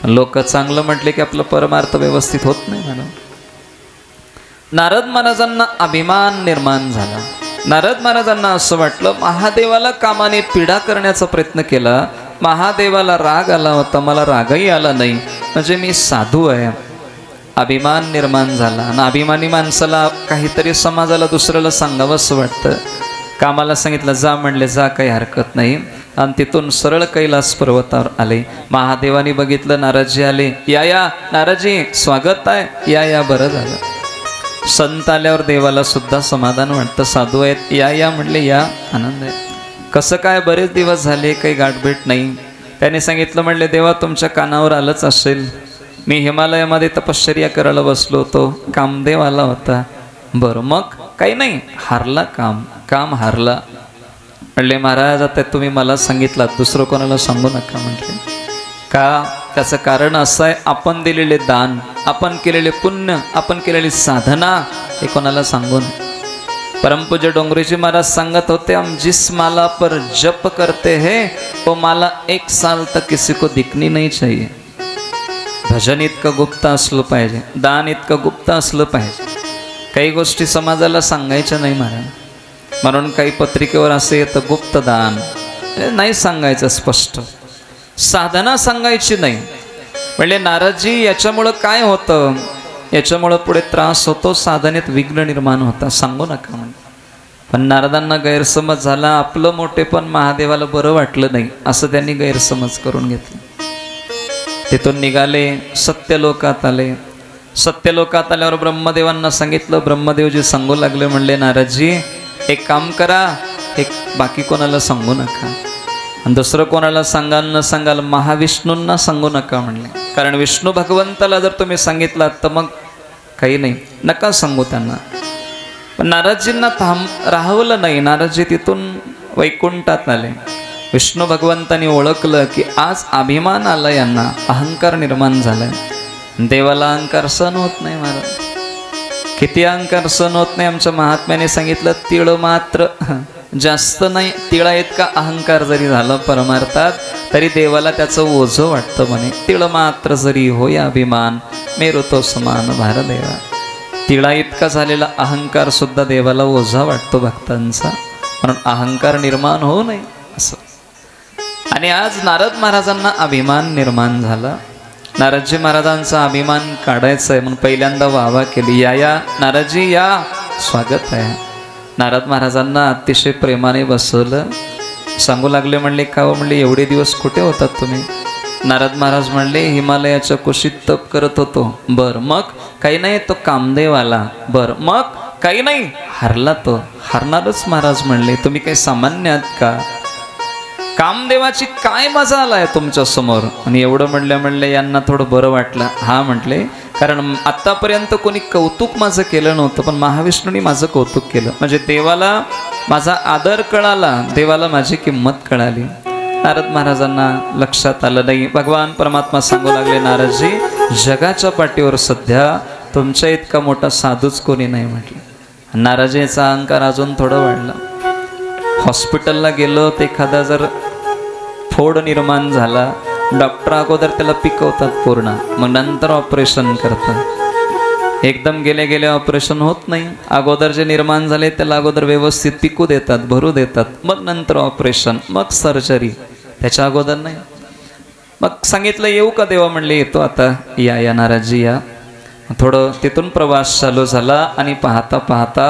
लोक चांगलं म्हटले की आपला परमार्थ व्यवस्थित होत नाही म्हणून. नारद महाराजांना अभिमान निर्माण झाला. नारद महाराजांना असं वाटलं महादेवाला कामाने पीडा करण्याचा प्रयत्न केला, महादेवाला राग आला होता, मला रागही आला नाही, म्हणजे मी साधू आहे. अभिमान निर्माण झाला. आणि अभिमानी माणसाला काहीतरी समाजाला दुसऱ्याला सांगावं असं वाटतं. कामाला सांगितलं जा म्हणले, जा काही हरकत नाही. आणि तिथून सरळ कैलास पर्वतावर आले. महादेवानी बघितलं नारदजी आले, या या नारदजी स्वागत आहे, या या बरं झालं. संत आल्यावर देवाला सुद्धा समाधान वाटतं. साधू आहेत, या या म्हणले, या आनंद आहे. कसं काय बरेच दिवस झाले काही गाठभेट नाही. त्याने सांगितलं म्हणले देवा तुमच्या कानावर आलंच असेल, मी हिमालयामध्ये तपश्चर्या करायला बसलो होतो, कामदेव आला होता. बरं मग? काही नाही, हारला काम हारला. म्हणले महाराज आता तुम्ही मला सांगितलं, दुसरं कोणाला सांगू नका म्हटले. का? त्याचं कारण असं आहे, आपण दिलेले दान, आपण केलेले पुण्य, आपण केलेली साधना हे कोणाला सांगू नये. परमपूज्य डोंगरीजी महाराज सांगत होते, हम जिस माला पर जप करते हैं वो माला 1 साल तक किसी को दिखनी नहीं चाहिए. भजन इतकं गुप्त असलं पाहिजे, दान इतकं गुप्त असलं पाहिजे. काही गोष्टी समाजाला सांगायच्या नाही महाराज. म्हणून काही पत्रिकेवर असे येतं गुप्त दान, नाही सांगायचं, स्पष्ट. साधना सांगायची नाही. म्हणजे नारदजी याच्यामुळं काय होतं, याच्यामुळं पुढे त्रास होतो, साधनेत विघ्न निर्माण होता, सांगू नका म्हणजे. पण नारदांना गैरसमज झाला, आपलं मोठेपण महादेवाला बरं वाटलं नाही असं त्यांनी गैरसमज करून घेतलं. तिथून निघाले, सत्यलोकात आले. सत्यलोकात आल्यावर ब्रह्मदेवांना सांगितलं. ब्रह्मदेवजी सांगू लागले, म्हणले नारदजी एक काम करा, एक बाकी कोणाला सांगू नका, आणि दुसरं कोणाला सांगाल न सांगाल महाविष्णूंना सांगू नका म्हणले. कारण विष्णू भगवंताला जर तुम्ही सांगितलात तर मग काही नाही, नका सांगू त्यांना. पण नारदजींना राहवलं नाही. नारदजी तिथून वैकुंठात आले. विष्णू भगवंतांनी ओळखलं की आज अभिमान आला यांना, अहंकार निर्माण झालाय. देवाला अहंकार सहन होत नाही महाराज. किती अहंकार सहन होत नाही. आमच्या महात्म्याने सांगितलं तिळ मात्र जास्त नाही, तिळा इतका अहंकार जरी झाला परमार्थात तरी देवाला त्याचं ओझं वाटतं म्हणे. तिळ मात्र जरी होय अभिमान मेरू तो समान भारदेवा. तिळा इतका झालेला अहंकार सुद्धा देवाला ओझा वाटतो भक्तांचा. म्हणून अहंकार निर्माण होऊ नये असं. आणि आज नारद महाराजांना अभिमान निर्माण झाला. नारदजी महाराजांचा अभिमान काढायचा आहे म्हणून पहिल्यांदा वाहवा केली. या या नारदजी या, स्वागत आहे. नारद महाराजांना अतिशय प्रेमाने बसवलं. सांगू लागले, म्हणले का हो, म्हणले एवढे दिवस कुठे होतात तुम्ही? नारद महाराज म्हणले हिमालयाच्या कुशीत तप करत होतो. बरं मग? काही नाही, तो कामदेव आला. बरं मग? काही नाही, हरला तो. हरणारच महाराज म्हणले, तुम्ही काही सामान्य आहात का? कामदेवाची काय मजा आलाय तुमच्या समोर. आणि एवढं म्हणले यांना थोडं बरं वाटलं. हा म्हटले, कारण आत्तापर्यंत कोणी कौतुक माझं केलं नव्हतं, पण महाविष्णूंनी माझं कौतुक केलं. म्हणजे देवाला माझा आदर कळाला, देवाला माझी किंमत कळाली. नारद महाराजांना लक्षात आलं नाही. भगवान परमात्मा सांगू लागले, नारदजी जगाच्या पाठीवर सध्या तुमच्या इतका मोठा साधूच कोणी नाही म्हटलं. नारदजीचा अहंकार अजून थोडं वाढला. हॉस्पिटलला गेलो तर एखादा जर फोड निर्माण झाला, डॉक्टर अगोदर त्याला पिकवतात पूर्ण, मग नंतर ऑपरेशन करतात. एकदम गेले गेले ऑपरेशन होत नाही. अगोदर जे निर्माण झाले त्याला अगोदर व्यवस्थित पिकू देतात, भरू देतात, मग नंतर ऑपरेशन, मग सर्जरी, त्याच्या अगोदर नाही. मग सांगितलं येऊ का देवा? म्हणले येतो आता, या नाराजी या. थोडं तिथून प्रवास चालू झाला आणि पाहता पाहता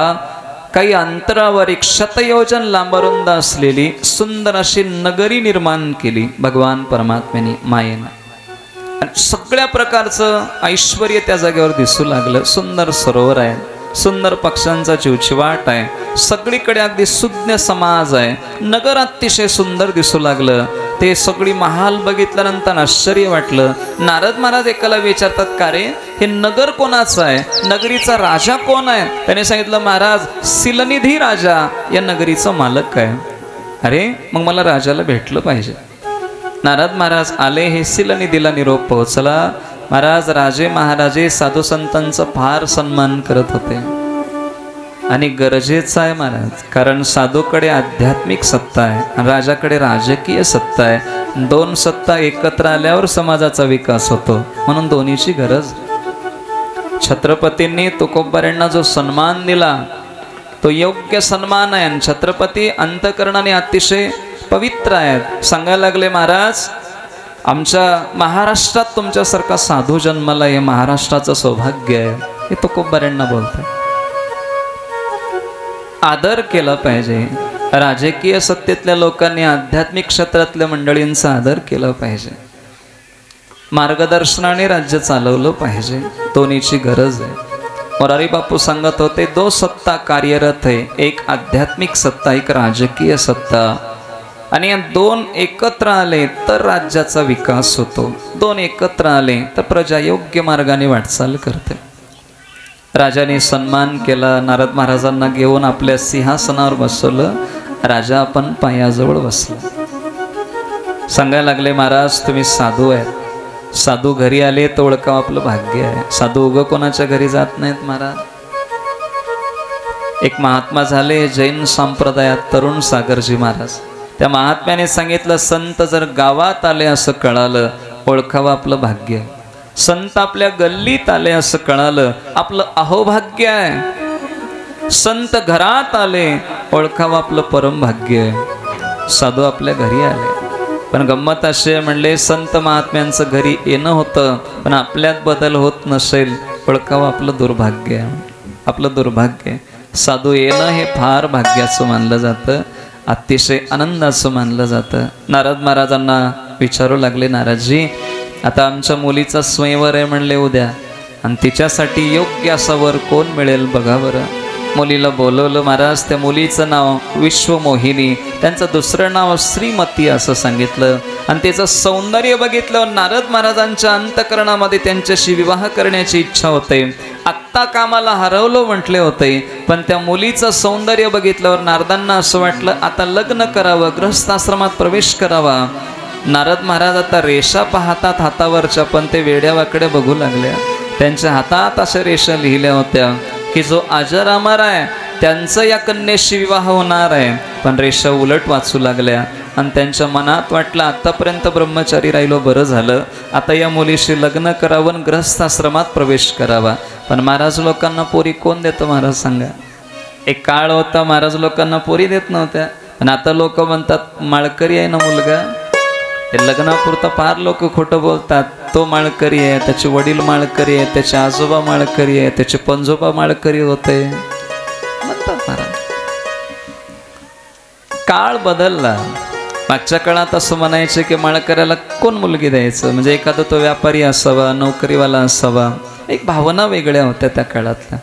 काही अंतरावर एक शतयोजन लांबरुंद असलेली सुंदर अशी नगरी निर्माण केली भगवान परमात्म्याने, मायेनं. आणि सगळ्या प्रकारचं ऐश्वर त्या जागेवर दिसू लागलं. सुंदर सरोवर आहे, सुंदर पक्ष्यांचा चिवचिवाट आहे, सगळीकडे अगदी सुज्ञ समाज आहे. नगर अतिशय सुंदर दिसू लागलं. ते सगळी महाल बघितल्यानंतर आश्चर्य वाटलं. नारद महाराज एकाला विचारतात, का रे हे नगर कोणाचं आहे? नगरीचा राजा कोण आहे? त्याने सांगितलं, महाराज सिलनिधी राजा या नगरीचा मालक आहे. अरे मग मला राजाला भेटलं पाहिजे. नारद महाराज आले, हे सिलनिधीला निरोप पोहोचला. महाराज राजे महाराजे साधू संतांचा फार सन्मान करत होते आणि गरजेचं आहे महाराज, कारण साधूकडे आध्यात्मिक सत्ता आहे आणि राजाकडे राजकीय सत्ता आहे. दोन सत्ता एकत्र आल्यावर समाजाचा विकास होतो, म्हणून दोन्हीची गरज. छत्रपतींनी तुकोबारायांना जो सन्मान दिला तो योग्य सन्मान आहे. छत्रपती अंतकरणाने अतिशय पवित्र आहेत. सांगायला लागले, महाराज आमच्या महाराष्ट्रात तुमच्यासारखा साधू जन्माला, हे महाराष्ट्राचं सौभाग्य आहे. हे तुकोबारायांना बोलतात. आदर केला पाहिजे. राजकीय सत्तेतल्या लोकांनी आध्यात्मिक क्षेत्रातल्या मंडळींचा आदर केला पाहिजे. मार्गदर्शनाने राज्य चालवलं पाहिजे. दोन्हीची गरज आहे. मोरारी बापू सांगत होते, दो सत्ता कार्यरत आहे, एक आध्यात्मिक सत्ता, एक राजकीय सत्ता. आणि या दोन एकत्र आले तर राज्याचा विकास होतो. दोन एकत्र आले तर प्रजा योग्य मार्गाने वाटचाल करते. राजाने सन्मान केला. नारद महाराजांना घेऊन आपल्या सिंहासनावर बसवलं. राजा आपण पायाजवळ बसला. सांगायला लागले, महाराज तुम्ही साधू आहेत. साधू घरी आले तर ओळखावं आपलं भाग्य आहे. साधू उगं कोणाच्या घरी जात नाहीत महाराज. एक महात्मा झाले जैन संप्रदायात, तरुण सागरजी महाराज. त्या महात्म्याने सांगितलं, संत जर गावात आले असं कळालं, ओळखावं आपलं भाग्य. संत आपल्या गल्लीत आले असं कळालं, आपलं अहोभाग्य आहे. संत घरात आले, ओळखावं आपलं परम भाग्य आहे. साधू आपल्या घरी आले, पण गंमत असे म्हणले, संत महात्म्यांचं घरी येणं होतं पण आपल्यात बदल होत नसेल, ओळखावं आपलं दुर्भाग्य आहे. आपलं दुर्भाग्य. साधू येणं हे फार भाग्याचं मानलं जातं, अतिशय आनंदाचं मानलं जातं. नारद महाराजांना विचारू लागले, नारदजी आता आमच्या मुलीचा स्वयंवर आहे म्हणले उद्या, आणि तिच्यासाठी योग्य असा वर कोण मिळेल बघा बरं. मुलीला बोलवलं महाराज. त्या मुलीचं नाव विश्वमोहिनी, त्यांचं दुसरं नाव श्रीमती असं सांगितलं. आणि त्याचं सौंदर्य बघितलं नारद महाराजांच्या अंतकरणामध्ये त्यांच्याशी विवाह करण्याची इच्छा होते. आत्ता कामाला हरवलो म्हटले होते, पण त्या मुलीचं सौंदर्य बघितल्यावर नारदांना असं वाटलं आता लग्न करावं, गृहस्थाश्रमात प्रवेश करावा. नारद महाराज आता रेषा पाहतात हातावरच्या, पण ते वेड्यावाकडे बघू लागल्या. त्यांच्या हातात अशा रेषा लिहिल्या होत्या की जो अजर अमर आहे त्यांचं या कन्येशी विवाह होणार आहे. पण रेषा उलट वाचू लागल्या आणि त्यांच्या मनात वाटलं आतापर्यंत ब्रह्मचारी राहिलो बरं झालं, आता या मुलीशी लग्न करावं आणि गृहस्थाश्रमात प्रवेश करावा. पण महाराज लोकांना पोरी कोण देतं महाराज सांगा. एक काळ होता महाराज लोकांना पोरी देत नव्हत्या, पण आता लोक म्हणतात माळकरी आहे ना मुलगा, ते लग्नापुरता फार लोक खोटं बोलतात. तो माळकरी आहे, त्याचे वडील माळकरी आहे, त्याचे आजोबा माळकरी आहे, त्याचे पंजोबा माळकरी होते म्हणतात महाराज. काळ बदलला. मागच्या काळात असं म्हणायचे की माळकऱ्याला कोण मुलगी द्यायचं, म्हणजे एखादा तो व्यापारी असावा, नोकरीवाला असावा. एक भावना वेगळ्या होत्या त्या काळातल्या.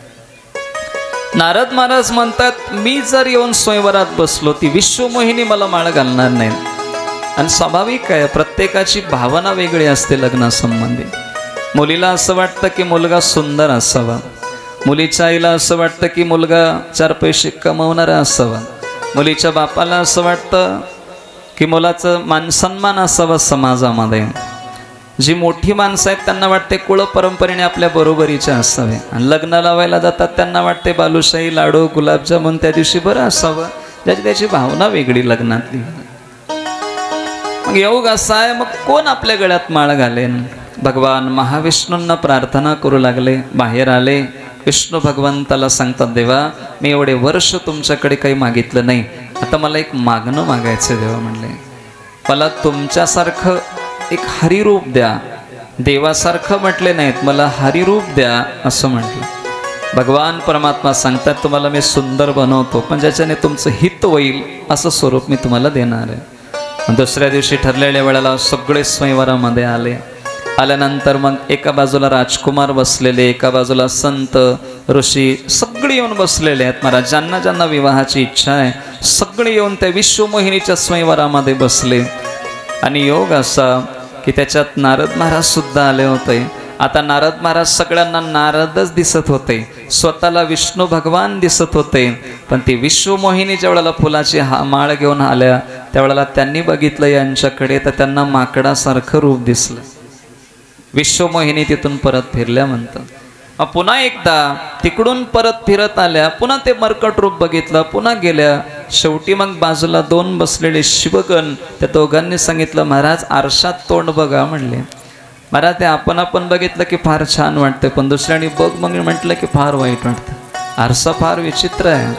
नारद महाराज म्हणतात, मी जर येऊन स्वयंवरात बसलो ती विश्वमोहिनी मला माळ घालणार नाही. आणि स्वाभाविक आहे, प्रत्येकाची भावना वेगळी असते लग्नासंबंधी. मुलीला असं वाटतं की मुलगा सुंदर असावा, मुलीच्या आईला असं वाटतं की मुलगा चार पैसे कमवणारा असावा, मुलीच्या बापाला असं वाटतं की मुलाचं मानसन्मान असावा समाजामध्ये. जी मोठी माणसं आहेत त्यांना वाटते कुळ परंपरेने आपल्या बरोबरीचे असावे, आणि लग्न लावायला जातात त्यांना वाटते बालुशाही, लाडू, गुलाबजामुन त्या दिवशी बरं असावं. ज्याची त्याची भावना वेगळी लग्नातली. मग योग असा आहे, मग कोण आपल्या गळ्यात माळ घालेन. भगवान महाविष्णूंना प्रार्थना करू लागले. बाहेर आले. विष्णू भगवंताला सांगतात, देवा मी एवढे वर्ष तुमच्याकडे काही मागितलं नाही, आता मला एक मागणं मागायचं देवा. म्हणले मला तुमच्यासारखं एक हरिरूप द्या. देवासारखं म्हटले नाहीत, मला हरिरूप द्या असं म्हटलं. भगवान परमात्मा सांगतात, तुम्हाला मी सुंदर बनवतो, पण ज्याच्याने तुमचं हित होईल असं स्वरूप मी तुम्हाला देणार आहे. दुसऱ्या दिवशी ठरलेल्या वेळेला सगळे स्वयंवरामध्ये आले. आल्यानंतर मग एका बाजूला राजकुमार बसलेले, एका बाजूला संत ऋषी सगळे येऊन बसलेले आहेत. महाराज ज्यांना ज्यांना विवाहाची इच्छा आहे सगळे येऊन त्या विश्वमोहिनीच्या स्वयंवरामध्ये बसले. आणि योग असा की त्याच्यात नारद महाराज सुद्धा आले होते. आता नारद महाराज सगळ्यांना नारदच दिसत होते, स्वतःला विष्णू भगवान दिसत होते. पण ती विश्वमोहिनी ज्या वेळेला फुलाची माळ घेऊन आल्या त्यावेळेला त्यांनी बघितलं यांच्याकडे, तर त्यांना माकडासारखं रूप दिसलं. विश्वमोहिनी तिथून परत फिरल्या म्हणतात. मग पुन्हा एकदा तिकडून परत फिरत आल्या, पुन्हा ते मरकट रूप बघितलं, पुन्हा गेल्या. शेवटी मग बाजूला दोन बसलेले शिवगण, त्या दोघांनी सांगितलं, महाराज आरशात तोंड बघा म्हणले. महाराज ते आपण बघितलं की फार छान वाटतं, पण दुसऱ्याने बघ मग म्हटलं की फार वाईट वाटतं. आरसा फार विचित्र आहे.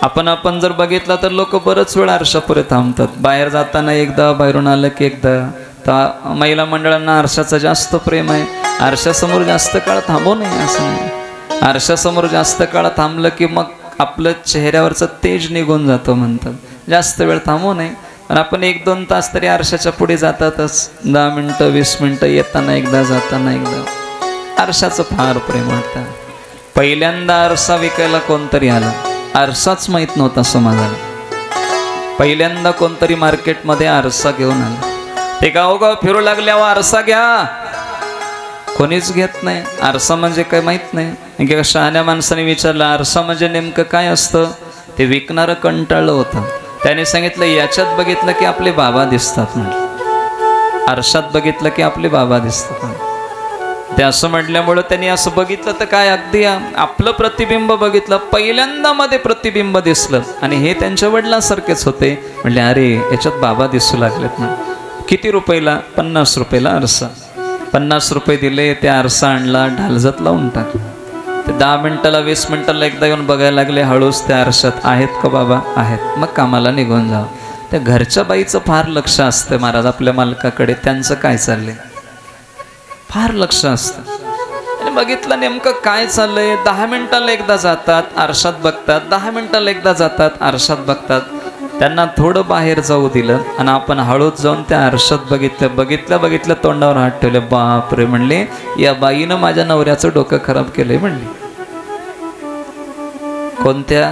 आपण जर बघितलं तर लोक बरंच वेळ आरशापुढे थांबतात. बाहेर जाताना एकदा, बाहेरून आलं की एकदा. तर महिला मंडळांना आरशाचं जास्त प्रेम आहे. आरशासमोर जास्त काळ थांबू नये असं नाही. आरशासमोर जास्त काळ थांबलं की मग आपलं चेहऱ्यावरचं तेज निघून जातं म्हणतात. जास्त वेळ थांबू नये. पण आपण 1-2 तास तरी आरशाच्या पुढे जातातच. 10 मिनटं 20 मिनटं, येताना एकदा जाताना एकदा. आरशाचं फार प्रेम वाटतं. पहिल्यांदा आरसा विकायला कोणतरी आलं, आरसाच माहीत नव्हता समाजाला. पहिल्यांदा कोणतरी मार्केटमध्ये आरसा घेऊन आलं. ते गावोगाव फिरू लागल्यावर आरसा घ्या, कोणीच घेत नाही. आरसा म्हणजे काय माहीत नाही. एका शहाण्या माणसाने विचारलं, आरसा म्हणजे नेमकं काय असतं? ते विकणारं कंटाळलं होतं. त्याने सांगितलं, याच्यात बघितलं की आपले बाबा दिसतात म्हटलं, आरशात बघितलं की आपले बाबा दिसतात. ते असं म्हटल्यामुळं त्यांनी असं बघितलं तर काय, अगदी आपलं प्रतिबिंब बघितलं. पहिल्यांदा मध्ये प्रतिबिंब दिसलं आणि हे त्यांच्या वडिलांसारखेच होते. म्हणले, अरे याच्यात बाबा दिसू लागलेत ना. किती रुपयाला? 50 रुपयाला आरसा. 50 रुपये दिले. ते आरसा आणला, ढालजत लावून टाकला. ते 10 मिनिटाला 20 मिनिटाला एकदा येऊन बघायला लागले. हळूच त्या आरशात, आहेत का बाबा? आहेत. मग कामाला निघून जावं. त्या घरच्या बाईचं फार लक्ष असतं महाराज आपल्या मालकाकडे, त्यांचं काय चाललंय फार लक्ष असतं. आणि बघितलं नेमकं काय चाललंय. 10 मिनिटाला एकदा जातात, आरशात बघतात. 10 मिनिटाला एकदा जातात, आरशात बघतात. त्यांना थोडं बाहेर जाऊ दिलं आणि आपण हळूच जाऊन त्या आरशात बघितल्या तोंडावर हात ठेवले. बापरे म्हणले, या बाईनं माझ्या नवऱ्याचं डोकं खराब केलंय म्हणले. कोणत्या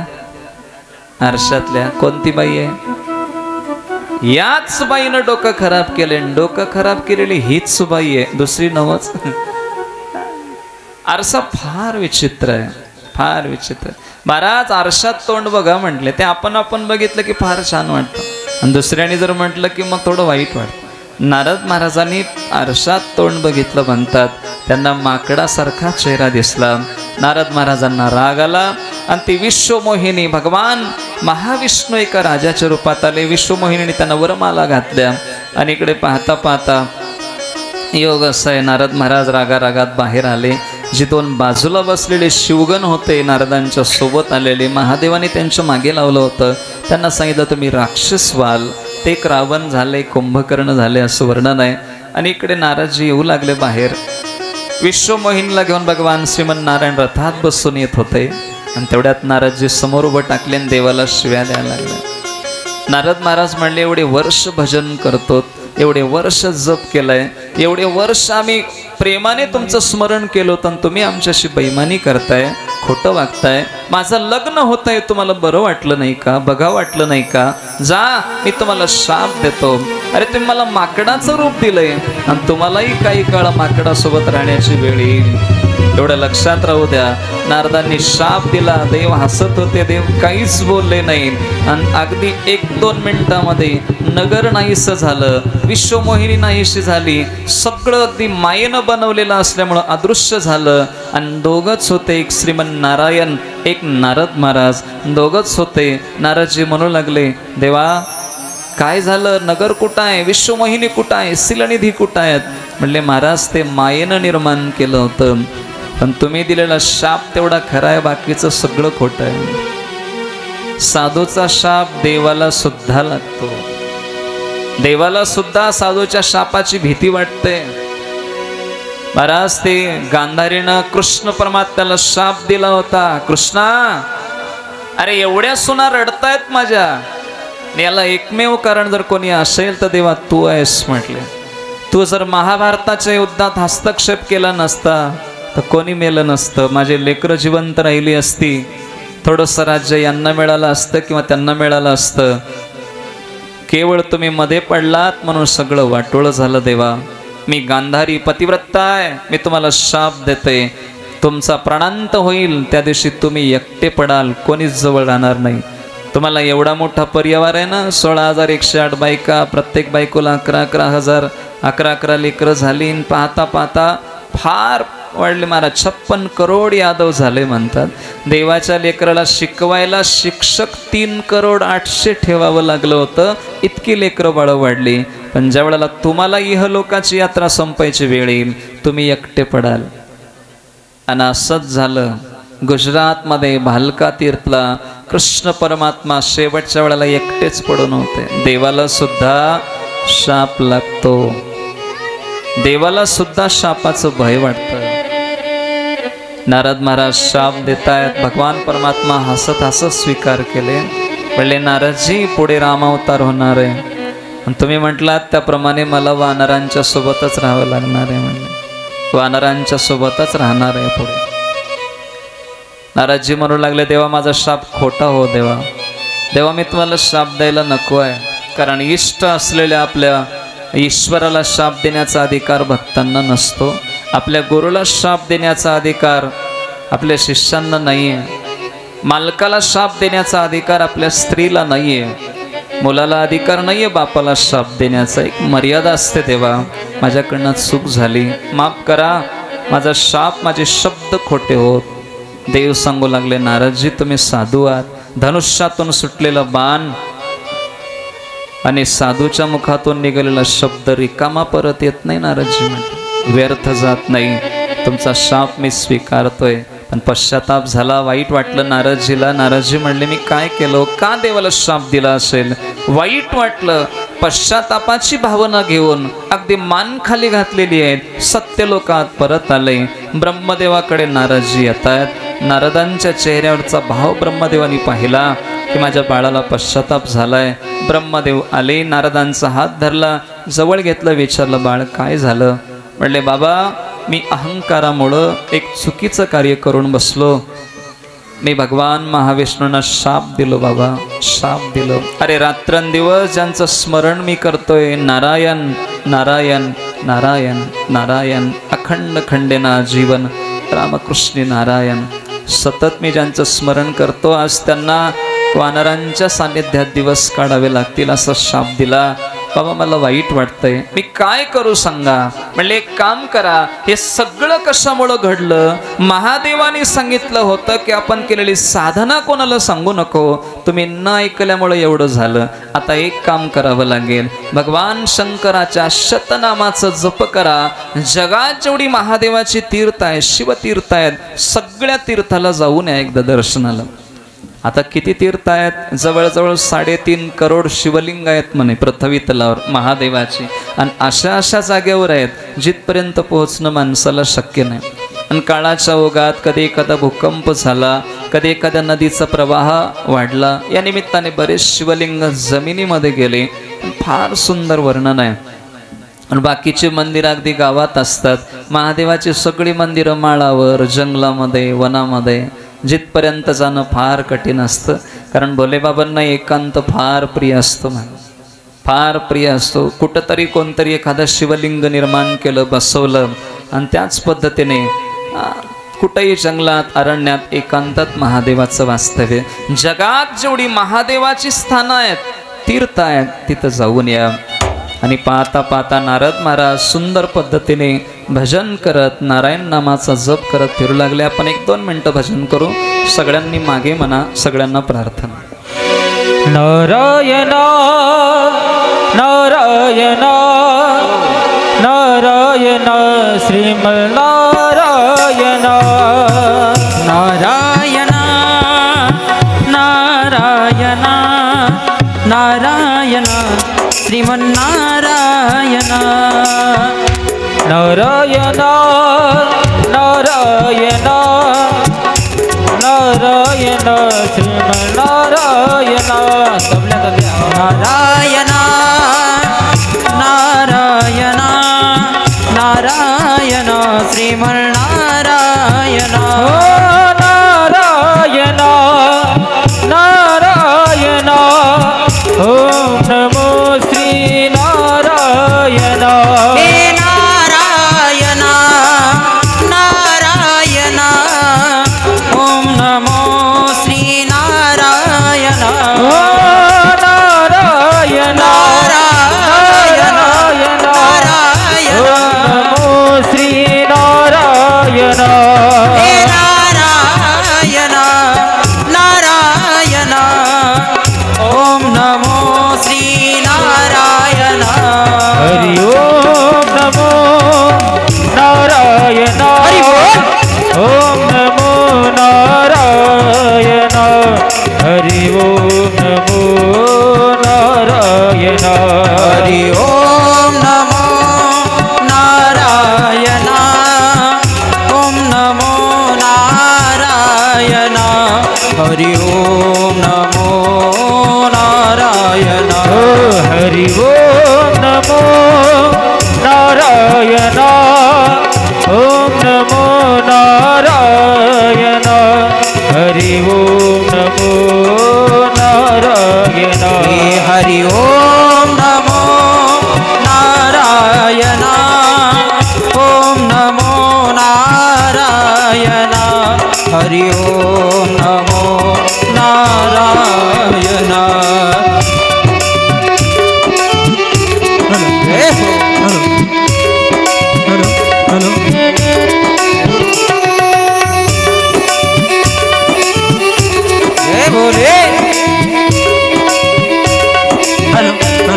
आरशातल्या? कोणती बाई आहे? याच बाईनं डोकं खराब केले. डोकं खराब केलेली हीच बाई आहे, दुसरी नवच. आरसा फार विचित्र आहे, फार विचित्र. महाराज आरशात तोंड बघा म्हटले. ते आपण बघितलं की फार छान वाटतं, आणि दुसऱ्याने जर म्हटलं की मग थोडं वाईट वाटतं. नारद महाराजांनी आरशात तोंड बघितलं म्हणतात. त्यांना माकडासारखा चेहरा दिसला. नारद महाराजांना राग आला आणि ती विश्वमोहिनी, भगवान महाविष्णू एका राजाच्या रूपात आले. विश्वमोहिनीने त्यांना वरमाला घातल्या. आणि इकडे पाहता पाहता योग असा आहे, नारद महाराज रागारागात बाहेर आले. जे 2 बाजूला बसलेले शिवगण होते नारदांच्या सोबत आलेले, महादेवाने त्यांच्या मागे लावलं होतं. त्यांना सांगितलं, तुम्ही राक्षस व्हाल. ते एक रावण झाले, कुंभकर्ण झाले असं वर्णन आहे. आणि इकडे नारदजी येऊ लागले बाहेर. विश्वमोहिनीला घेऊन भगवान श्रीमन्नारायण रथात बसून येत होते. आणि तेवढ्यात नारदजी समोर उभं टाकले आणि देवाला शिव्या द्यायला लागले. नारद महाराज म्हणले, एवढे वर्ष भजन करतो, एवढे वर्ष जप केलाय, एवढे वर्ष आम्ही प्रेमाने तुमचं स्मरण केलं होतं, तुम्ही आमच्याशी बेईमानी करताय, खोटं वागताय. माझं लग्न होत आहे, तुम्हाला बरं वाटलं नाही का? बघा वाटलं नाही का? जा, मी तुम्हाला शाप देतो. अरे तुम्ही मला माकडाचं रूप दिलंय आणि तुम्हालाही काही काळ माकडासोबत राहण्याची वेळ येईल, एवढं लक्षात राहू द्या. नारदांनी शाप दिला. देव हसत होते, देव काहीच बोलले नाही. आणि अगदी 1-2 मिनिटामध्ये नगर नाहीसं झालं, विश्वमोहिनी नाहीशी झाली. सगळं अगदी मायेनं बनवलेलं असल्यामुळं अदृश्य झालं. आणि दोघंच होते, एक श्रीमन्नारायण, एक नारद महाराज, दोघंच होते. नारदजी म्हणू लागले, देवा काय झालं? नगर कुठं आहे? विश्वमोहिनी कुठं आहे? शिलनिधी कुठं आहेत? म्हणले, महाराज ते मायेनं निर्माण केलं होतं. पण तुम्ही दिलेला शाप तेवढा खरा आहे, बाकीचं सगळं खोटं आहे. साधूचा शाप देवाला सुद्धा लागतो. देवाला सुद्धा साधूच्या शापाची भीती वाटते. महाराज ते गांधारीनं कृष्ण परमात्म्याला शाप दिला होता. कृष्णा, अरे एवढ्या सुना रडतायत माझ्या, याला एकमेव कारण जर कोणी असेल तर देवा तू आहेस म्हटले. तू जर महाभारताच्या युद्धात हस्तक्षेप केला नसता तर कोणी मेलं नसतं. माझे लेकरं जिवंत राहिली असती, थोडंसं राज्य यांना मिळालं असतं किंवा त्यांना मिळालं असतं. केवळ तुम्ही मध्ये पडलात म्हणून सगळं वाटोळं झालं. देवा, मी गांधारी पतिव्रता आहे, मी तुम्हाला शाप देते. तुमचा प्राणांत होईल त्या दिवशी तुम्ही एकटे पडाल, कोणीच जवळ राहणार नाही. तुम्हाला एवढा मोठा परिवार आहे ना, 16,108 बायका, प्रत्येक बायकोला 11,000 11 लेकरं झाली. पाहता पाहता फार वाढले महाराज, 56 करोड यादव झाले म्हणतात. देवाच्या लेकराला शिकवायला शिक्षक 3,800,000 ठेवावं लागलं होतं, इतकी लेकरं बाळं वाढली. पण ज्या वेळेला तुम्हाला इहलोकाची यात्रा संपायची वेळ येईल, तुम्ही एकटे पडाल. आणि असंच झालं. गुजरातमध्ये भालका तीर्थला कृष्ण परमात्मा शेवटच्या वेळेला एकटेच पडून होते. देवाला सुद्धा शाप लागतो. देवाला सुद्धा शापाचं भय वाटतं. नारद महाराज शाप देतायत, भगवान परमात्मा हसत हसत स्वीकार केले. म्हणले नारदजी, पुढे रामावतार होणार आहे आणि तुम्ही म्हटलात त्याप्रमाणे मला वानरांच्या सोबतच राहावं लागणार आहे. म्हणले वानरांच्या सोबतच राहणार आहे पुढे. नारदजी म्हणू लागले, देवा माझा शाप खोटा हो. देवा देवा मी तुम्हाला शाप द्यायला नको आहे, कारण इष्ट असलेल्या आपल्या ईश्वराला शाप देण्याचा अधिकार भक्तांना नसतो. आपल्या गुरुला शाप देण्याचा अधिकार आपल्या शिष्यांना नाही आहे. मालकाला शाप देण्याचा अधिकार आपल्या स्त्रीला नाही आहे. मुलाला अधिकार नाही आहे बापाला शाप देण्याचा. एक मर्यादा असते. देवा माझ्याकडनं चूक झाली, माफ करा. माझा शाप, माझे शब्द खोटे होत. देव सांगू लागले, नारदजी तुम्ही साधू आहात. धनुष्यातून सुटलेला बाण आणि साधूच्या मुखातून निघालेला शब्द रिकामा परत येत नाही. नारदजी म्हणते व्यर्थ जात नाही. तुमचा शाप मी स्वीकारतोय. पण पश्चाताप झाला, वाईट वाटलं नारदजीला. नारदजी म्हणले, मी काय केलं, का देवाला शाप दिला असेल. वाईट वाटलं. पश्चातापाची भावना घेऊन अगदी मान खाली घातलेली आहेत. सत्यलोकात परत आले. ब्रह्मदेवाकडे नारदजी येत आहेत. नारदांच्या चेहऱ्यावरचा भाव ब्रह्मदेवानी पाहिला की माझ्या बाळाला पश्चाताप झालाय. ब्रह्मदेव आले, नारदांचा हात धरला, जवळ घेतलं, विचारलं, बाळ काय झालं. म्हणले, बाबा मी अहंकारामुळं एक चुकीचं कार्य करून बसलो. मी भगवान महाविष्णूंना शाप दिलो. बाबा शाप दिलो. अरे रात्रंदिवस ज्यांचं स्मरण मी करतोय, नारायण नारायण नारायण नारायण, अखंड खंडेना जीवन रामकृष्ण नारायण, सतत मी ज्यांचं स्मरण करतो, आज त्यांना वानरांच्या सानिध्यात दिवस काढावे लागतील असा शाप दिला. बाबा मला वाईट वाटतंय, मी काय करू सांगा. म्हणले एक काम करा, हे सगळं कशामुळं घडलं. महादेवाने सांगितलं होतं की आपण केलेली साधना कोणाला सांगू नको. तुम्ही न ऐकल्यामुळे एवढं झालं. आता एक काम करावं लागेल, भगवान शंकराच्या शतनामाचं जप करा. जगात जेवढी महादेवाची तीर्थ आहे, शिवतीर्थ आहेत, सगळ्या तीर्थाला जाऊन या एकदा दर्शनाला. आता किती तीर्थ आहेत, जवळजवळ 3.5 करोड शिवलिंग आहेत म्हणे पृथ्वी तलावर महादेवाची. आणि अशा अशा जागेवर आहेत जिथपर्यंत पोहोचणं माणसाला शक्य नाही. आणि काळाच्या ओघात कधी एखादा भूकंप झाला, कधी एखाद्या नदीचा प्रवाह वाढला, या निमित्ताने बरेच शिवलिंग जमिनीमध्ये गेले. फार सुंदर वर्णन आहे. आणि बाकीचे मंदिर अगदी गावात असतात. महादेवाची सगळी मंदिरं माळावर, जंगलामध्ये, वनामध्ये, जिथपर्यंत जाणं फार कठीण असतं. कारण भोलेबाबांना एकांत फार प्रिय असतो, फार प्रिय असतो. कुठंतरी कोणतरी एखादं शिवलिंग निर्माण केलं, बसवलं, आणि त्याच पद्धतीने कुठेही जंगलात, अरण्यात, एकांतात महादेवाचं वास्तव्य. जगात जेवढी महादेवाची स्थानं आहेत, तीर्थ आहेत, तिथं जाऊन या. आणि पाहता पाहता नारद महाराज सुंदर पद्धतीने भजन करत, नारायण नामाचा जप करत फिरू लागले. आपण 1-2 मिनिटं भजन करू. सगळ्यांनी मागे म्हणा, सगळ्यांना प्रार्थना. नारायण नारायण नारायण श्रीमन्नारायण. श्रीमन्नारायण सबल्या नारायण नारायण नारायण श्रीमन्नारायण नारायण नारायण ओम नमो श्री नारायण हे नारायण नारायण ओम नमो श्री नारायण नारायण नारायण नारायण नमो श्री नारायण हे नारायण नारायण ओम नमो श्री नारायण हरि ओम नमो नारायण ओम नमो नारायण हरि ओम नमो नारायण हरि ओम नमो नारायण ओम नमो नारायण हरि ओम नमो नारायण हरि ओम नमो नारायण ओम नमो नारायण हरि ओम नमो नारायण हरि ओम नमो नारायण ओम नमो नारायण हरि ओम नमो नारायण बोले हेलो हेलो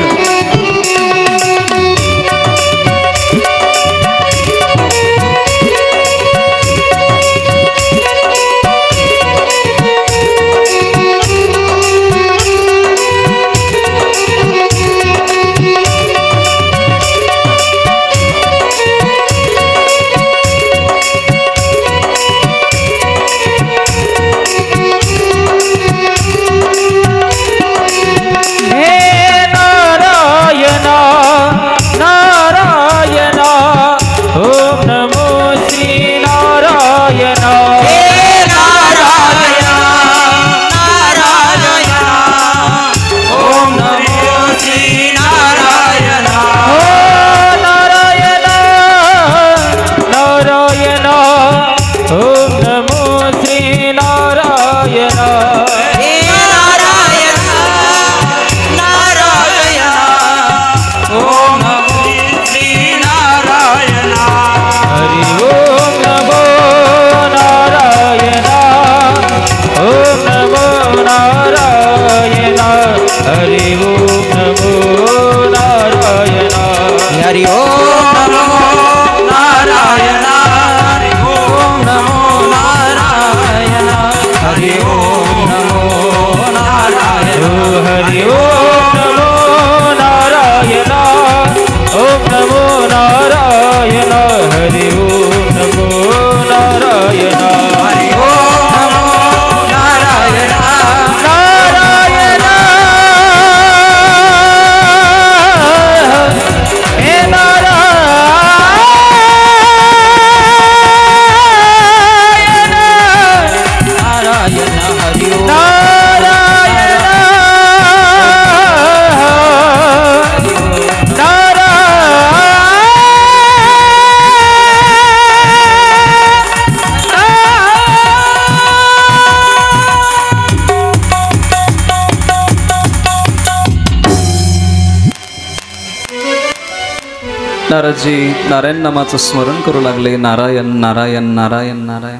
नारदजी नारायण नामाचं स्मरण करू लागले. नारायण नारायण नारायण नारायण.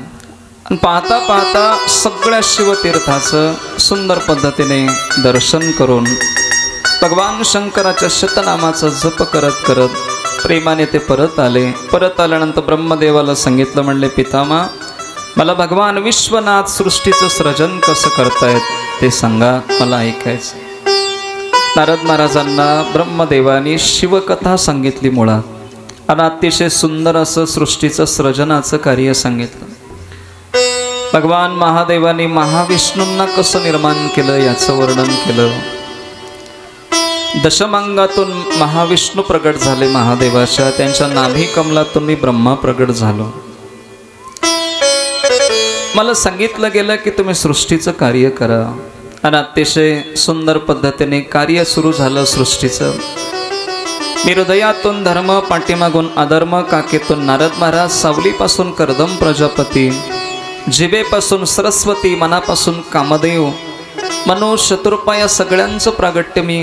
आणि पाहता पाहता सगळ्या शिवतीर्थाचं सुंदर पद्धतीने दर्शन करून भगवान शंकराच्या शतनामाचा जप करत करत प्रेमाने ते परत आले. परत आल्यानंतर ब्रह्मदेवाला सांगितलं, म्हणले पितामा मला भगवान विश्वनाथ सृष्टीचं सृजन कसं करतायत ते सांगा, मला ऐकायचं. नारद महाराजांना ब्रह्मदेवानी शिवकथा सांगितली मुळात आणि अतिशय सुंदर असं सृष्टीचं सृजनाचं कार्य सांगितलं. भगवान महादेवाने महाविष्णूंना कसं निर्माण केलं याचं वर्णन केलं. दशमांगातून महाविष्णू प्रगट झाले महादेवाच्या, त्यांच्या नाभी कमलातून मी ब्रह्मा प्रगट झालो. मला सांगितलं गेलं की तुम्ही सृष्टीचं कार्य करा, आणि अतिशय सुंदर पद्धतीने कार्य सुरू झालं सृष्टीचं. मी हृदयातून धर्म, पाठीमागून अधर्म, काकेतून नारद महाराज, सावलीपासून कर्दम प्रजापती, जिभेपासून सरस्वती, मनापासून कामदेव, मनो शत्रुपा या सगळ्यांचं प्रागट्य मी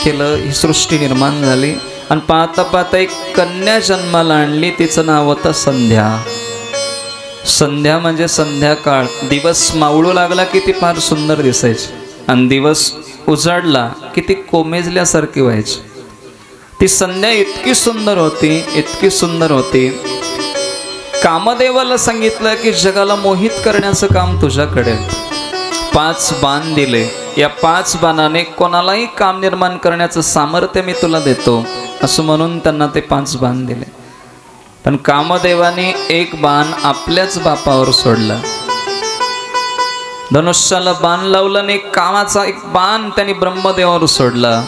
केलं. ही सृष्टी निर्माण झाली आणि पाहता पाहता एक कन्या जन्माला आणली. तिचं नाव होतं संध्या. संध्या म्हणजे संध्याकाळ. दिवस मावळू लागला की ती फार सुंदर दिसायची, आणि दिवस उजाडला की ती कोमेजल्यासारखी व्हायची. ती संध्या इतकी सुंदर होती, इतकी सुंदर होती. कामदेवाला सांगितलं की जगाला मोहित करण्याचं काम तुझ्याकडे. 5 बाण दिले. या 5 बाणाने कोणालाही काम निर्माण करण्याचं सामर्थ्य मी तुला देतो, असं म्हणून त्यांना ते 5 बाण दिले. पण कामदेवाने एक बाण आपल्याच बापावर सोडला. धनुष्याला बाण लावलं आणि कामाचा एक बाण त्यांनी ब्रह्मदेवावर सोडला.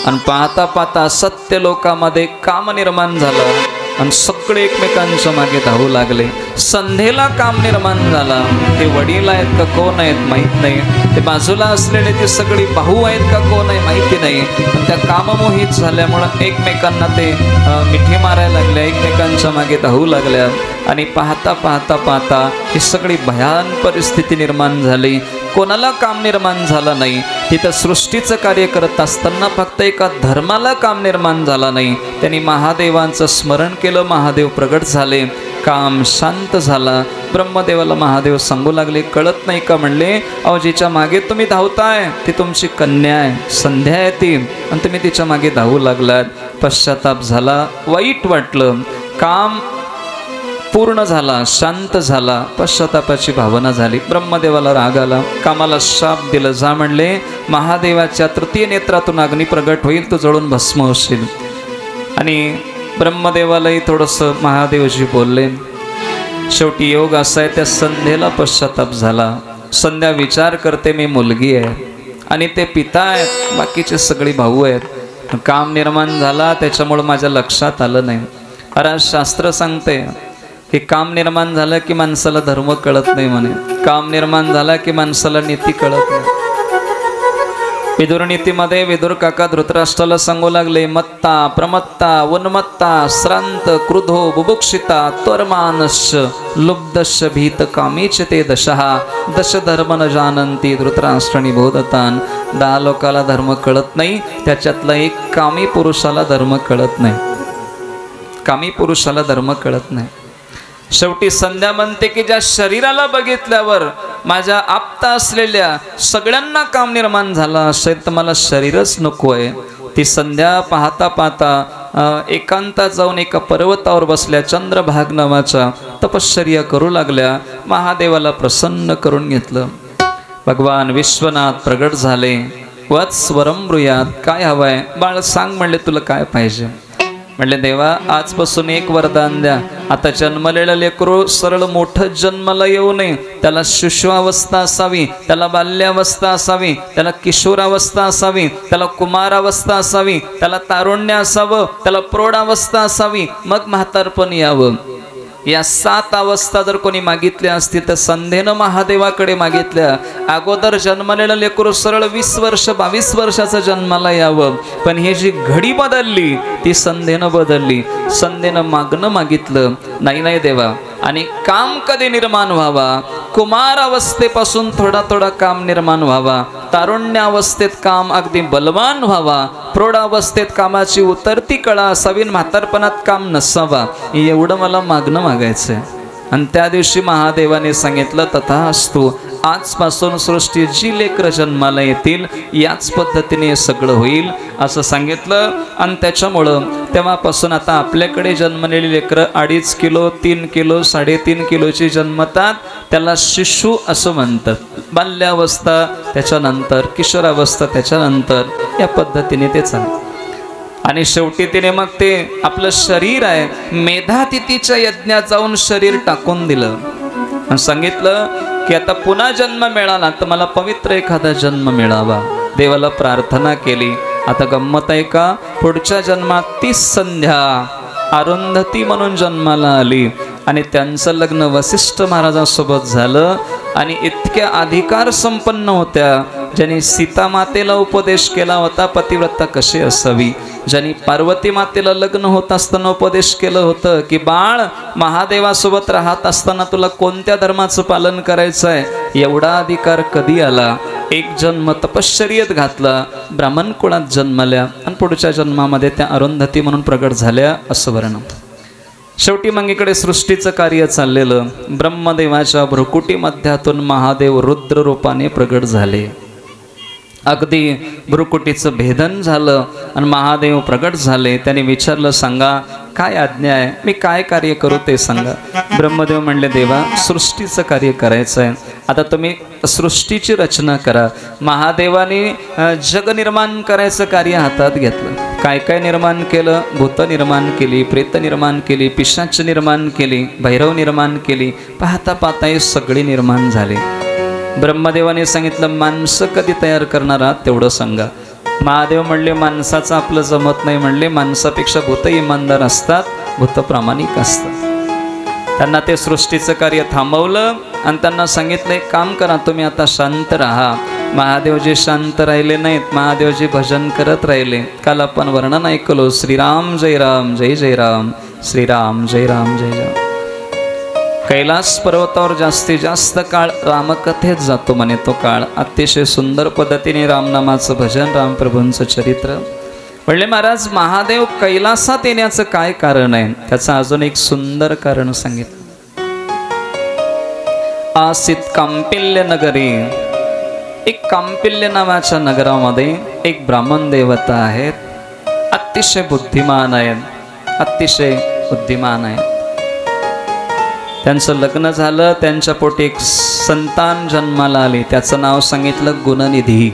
आणि पाहता पाहता सत्य लोकामध्ये काम निर्माण झालं आणि सगळे एकमेकांच्या मागे धावू लागले. संध्येला काम निर्माण झाला. ते वडील आहेत का कोण आहेत माहीत नाही, ते बाजूला असलेले ते सगळे भाऊ आहेत का कोण आहे माहिती नाही, पण त्या काममोहित झाल्यामुळं एकमेकांना ते मिठी मारायला लागल्या, एकमेकांच्या मागे धावू लागल्या. आणि पाहता पाहता पाहता ही सगळी भयान परिस्थिती निर्माण झाली. कोणाला काम निर्माण झालं नाही. तिथं सृष्टीचं कार्य करत असताना फक्त एका धर्माला काम निर्माण झाला नाही. त्यांनी महादेवांचं स्मरण केलं, महादेव प्रगट झाले, काम शांत झाला. ब्रह्मदेवाला महादेव सांगू लागले, कळत नाही का म्हणले, अहो जिच्या मागे तुम्ही धावताय ती तुमची कन्या आहे, संध्या आहे ती, आणि तुम्ही तिच्या मागे धावू लागलात. पश्चाताप झाला, वाईट वाटलं, काम पूर्ण झाला, शांत झाला, पश्चातापाची भावना झाली. ब्रह्मदेवाला राग आला, कामाला शाप दिलं, जा म्हणले महादेवाच्या तृतीय नेत्रातून अग्नी प्रगट होईल, तू जळून भस्म होशील. आणि ब्रह्मदेवालाही थोडंसं महादेवजी बोलले. शेवटी योग असा आहे, त्या संध्येला पश्चाताप झाला. संध्या विचार करते मी मुलगी आहे आणि ते पिता आहेत, बाकीचे सगळे भाऊ आहेत. काम निर्माण झाला त्याच्यामुळं माझ्या लक्षात आलं नाही. अरे शास्त्र सांगते की काम निर्माण झालं की माणसाला धर्म कळत नाही म्हणे, काम निर्माण झाला की माणसाला नीती कळत नाही. विदुर नीतीमध्ये विदुर काका धृतराष्ट्राला सांगू लागले, मत्ता प्रमत्ता उन्मत्ता श्रांत क्रुधो बुभुक्षिता त्वरमानश्च लुब्धश्च भीत कामीच ते दशहा दश धर्म न जानंती धृतराष्ट्राणी बोधतान. 10 लोकाला धर्म कळत नाही, त्याच्यातला एक कामी पुरुषाला धर्म कळत नाही. कामी पुरुषाला धर्म कळत नाही. शेवटी संध्या म्हणते की ज्या शरीराला बघितल्यावर माझ्या आप्ता असलेल्या सगळ्यांना काम निर्माण झालं असेल तर मला शरीरच नको आहे. ती संध्या पाहता पाहता एकांतात जाऊन एका पर्वतावर बसल्या, चंद्रभाग नावाच्या तपश्चर्या करू लागल्या. महादेवाला प्रसन्न करून घेतलं. भगवान विश्वनाथ प्रगट झाले. वत्स वरम ब्रूयात, काय हवंय बाळ सांग म्हणले, तुला काय पाहिजे म्हणले. देवा आजपासून एक वरदान द्या. आता जन्मलेलं लेकरू सरळ मोठं जन्माला येऊ नये, त्याला शिशुअवस्था असावी, त्याला बाल्यावस्था असावी, त्याला किशोरावस्था असावी, त्याला कुमारावस्था असावी, त्याला तारुण्य असावं, त्याला प्रौढावस्था असावी, मग म्हातारपण यावं. या 7 अवस्था जर कोणी मागितल्या असतील तर संध्येनं महादेवाकडे मागितल्या. अगोदर जन्मलेलं लेकरू सरळ 20 वर्ष 22 वर्षाचं जन्माला यावं, पण ही जी घडी बदलली ती संध्येनं बदलली. संध्येनं मागणं मागितलं, नाही नाही देवा, आणि काम कधी निर्माण व्हावा, कुमार अवस्थेपासून थोडा थोडा काम निर्माण व्हावा, तारुण्यावस्थेत काम अगदी बलवान व्हावा, प्रौढावस्थेत कामाची उतरती कळा असावी, म्हातारपणात काम नसावा, एवढं मला मागणं मागायचंय. आणि त्या दिवशी महादेवाने सांगितलं, तथास्तु, आजपासून सृष्टी जी लेकरं जन्माला येतील याच पद्धतीने सगळं होईल असं सांगितलं. आणि त्याच्यामुळं तेव्हापासून आता आपल्याकडे जन्मलेली लेकरं 2.5 किलो 3 किलो 3.5 किलोची जन्मतात, त्याला शिशु असं म्हणतात. बाल्यावस्था त्याच्यानंतर, किशोरावस्था त्याच्यानंतर, या पद्धतीने ते चालतं. आणि शेवटी तिने मग ते आपलं शरीर आहे मेधातिथीच्या यज्ञात जाऊन शरीर टाकून दिलं आणि सांगितलं की आता पुन्हा जन्म मिळाला तर मला पवित्र एखादा जन्म मिळावा. देवाला प्रार्थना केली. आता गंमत आहे का, पुढच्या जन्मात तीच संध्या अरुंधती म्हणून जन्माला आली आणि त्यांचं लग्न वसिष्ठ महाराजांसोबत झालं. आणि इतक्या अधिकार संपन्न होत्या, ज्यांनी सीता मातेला उपदेश केला होता पतिव्रता कशी असावी, ज्यांनी पार्वती मातेला लग्न होत असताना उपदेश केलं होतं की बाळ महादेवासोबत राहत असताना तुला कोणत्या धर्माचं पालन करायचं आहे, एवढा अधिकार कधी आला. एक जन्म तपश्चर्येत घातला, ब्राह्मण कुळात जन्मल्या आणि पुढच्या जन्मामध्ये त्या अरुंधती म्हणून प्रगट झाल्या असं वर्णन. शेवटी मग इकडे सृष्टीचं कार्य चाललेलं. ब्रह्मदेवाच्या भ्रुकुटी मध्यातून महादेव रुद्र रूपाने प्रगट झाले. अगदी भ्रुकुटीचं भेदन झालं आणि महादेव प्रगट झाले. त्याने विचारलं, सांगा काय आज्ञा आहे, मी काय कार्य करू ते सांगा. ब्रह्मदेव म्हणले, देवा सृष्टीचं कार्य करायचं आहे, आता तुम्ही सृष्टीची रचना करा. महादेवाने जग निर्माण करायचं कार्य हातात घेतलं. काय काय निर्माण केलं, भूत निर्माण केली, प्रेत निर्माण केली, पिशाच निर्माण केली, भैरव निर्माण केली. पाहता पाहता हे सगळे निर्माण झाले. ब्रह्मदेवाने सांगितलं, माणसं कधी तयार करणार आहात तेवढं सांगा. महादेव म्हणले, माणसाचं आपलं जमत नाही. म्हणले, माणसापेक्षा भूत इमानदार असतात, भूत प्रामाणिक असतात. त्यांना ते सृष्टीचं कार्य थांबवलं आणि त्यांना सांगितलं, एक काम करा, तुम्ही आता शांत राहा. महादेवजी शांत राहिले नाहीत, महादेवजी भजन करत राहिले. काल आपण वर्णन ऐकलो, श्रीराम जय राम जय जय राम, श्रीराम जय राम जय जय. कैलास पर्वतावर जास्तीत जास्त काळ रामकथेत जातो म्हणे. तो काळ अतिशय सुंदर पद्धतीने रामनामाचं भजन, रामप्रभूंचं चरित्र. म्हणले, महाराज महादेव कैलासात येण्याचं काय कारण आहे, त्याचं अजून एक सुंदर कारण सांगितलं. आसित कांपिल्य नगरी, एक कांपिल्य नावाच्या नगरामध्ये एक ब्राह्मण देवता आहेत. अतिशय बुद्धिमान आहेत, अतिशय बुद्धिमान आहेत. त्यांचं लग्न झालं, त्यांच्या पोटी एक संतान जन्माला आली. त्याचं नाव सांगितलं गुणनिधी.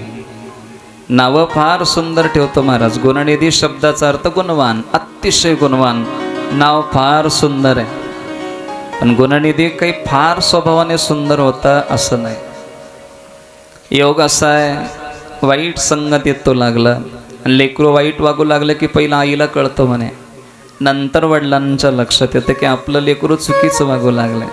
नावं फार सुंदर ठेवतो महाराज. गुणनिधी शब्दाचा अर्थ गुणवान, अतिशय गुणवान. नाव फार सुंदर आहे. पण गुणनिधी काही फार स्वभावाने सुंदर होता असं नाही. योग असा आहे, वाईट संगतीत तो लागला. लेकरू वाईट वागू लागलं की पहिला आईला कळतं म्हणे, नंतर वडिलांच्या लक्षात येतं की आपलं लेकरू चुकीचं वागू लागलंय.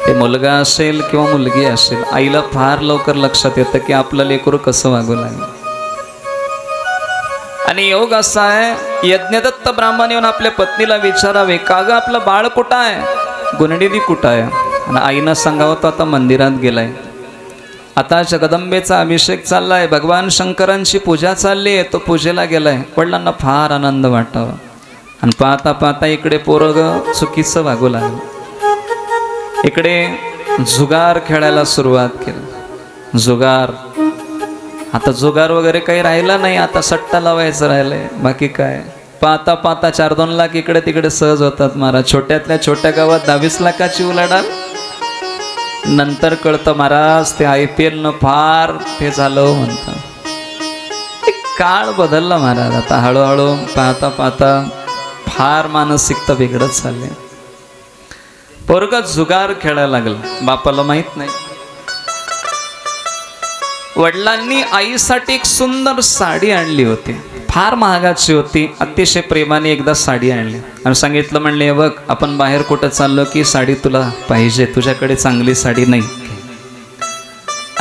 ते मुलगा असेल किंवा मुलगी असेल, आईला फार लवकर लक्षात येतं की आपलं लेकरू कसं वागू लागलं. आणि योग असा आहे, यज्ञदत्त ब्राह्मण येऊन आपल्या पत्नीला विचारावे, का ग आपलं बाळ कुठं आहे, गुणनिधी कुठं आहे. आणि आईनं सांगावं, तो आता मंदिरात गेलाय, आता जगदंबेचा अभिषेक चाललाय, भगवान शंकरांची पूजा चालली आहे, तो पूजेला गेलाय. वडिलांना फार आनंद वाटावा. आणि पाहता पाहता इकडे पोरग चुकीचं वागू लागलं. इकडे जुगार खेळायला सुरुवात केली. जुगार, आता जुगार वगैरे काही राहिला नाही, आता सट्टा लावायचं राहिलंय, बाकी काय. पाहता पाहता 4-2 लाख इकडे तिकडे सहज होतात महाराज. छोट्यातल्या छोट्या गावात 22 लाखाची उलाढाल. नंतर कळतं महाराज, ते IPL न फार ते झालं म्हणतात. काळ बदलला महाराज. आता हळूहळू पाहता पाहता फार मानसिकता बिघडत चालली. पोरगा जुगार खेळायला लागला, बापाला माहित नाही. वडिलांनी आईसाठी एक सुंदर साडी आणली होती, फार महागाची होती. अतिशय प्रेमाने एकदा साडी आणली आणि सांगितलं, म्हणले, बघ आपण बाहेर कुठं चाललो की साडी तुला पाहिजे, तुझ्याकडे चांगली साडी नाही.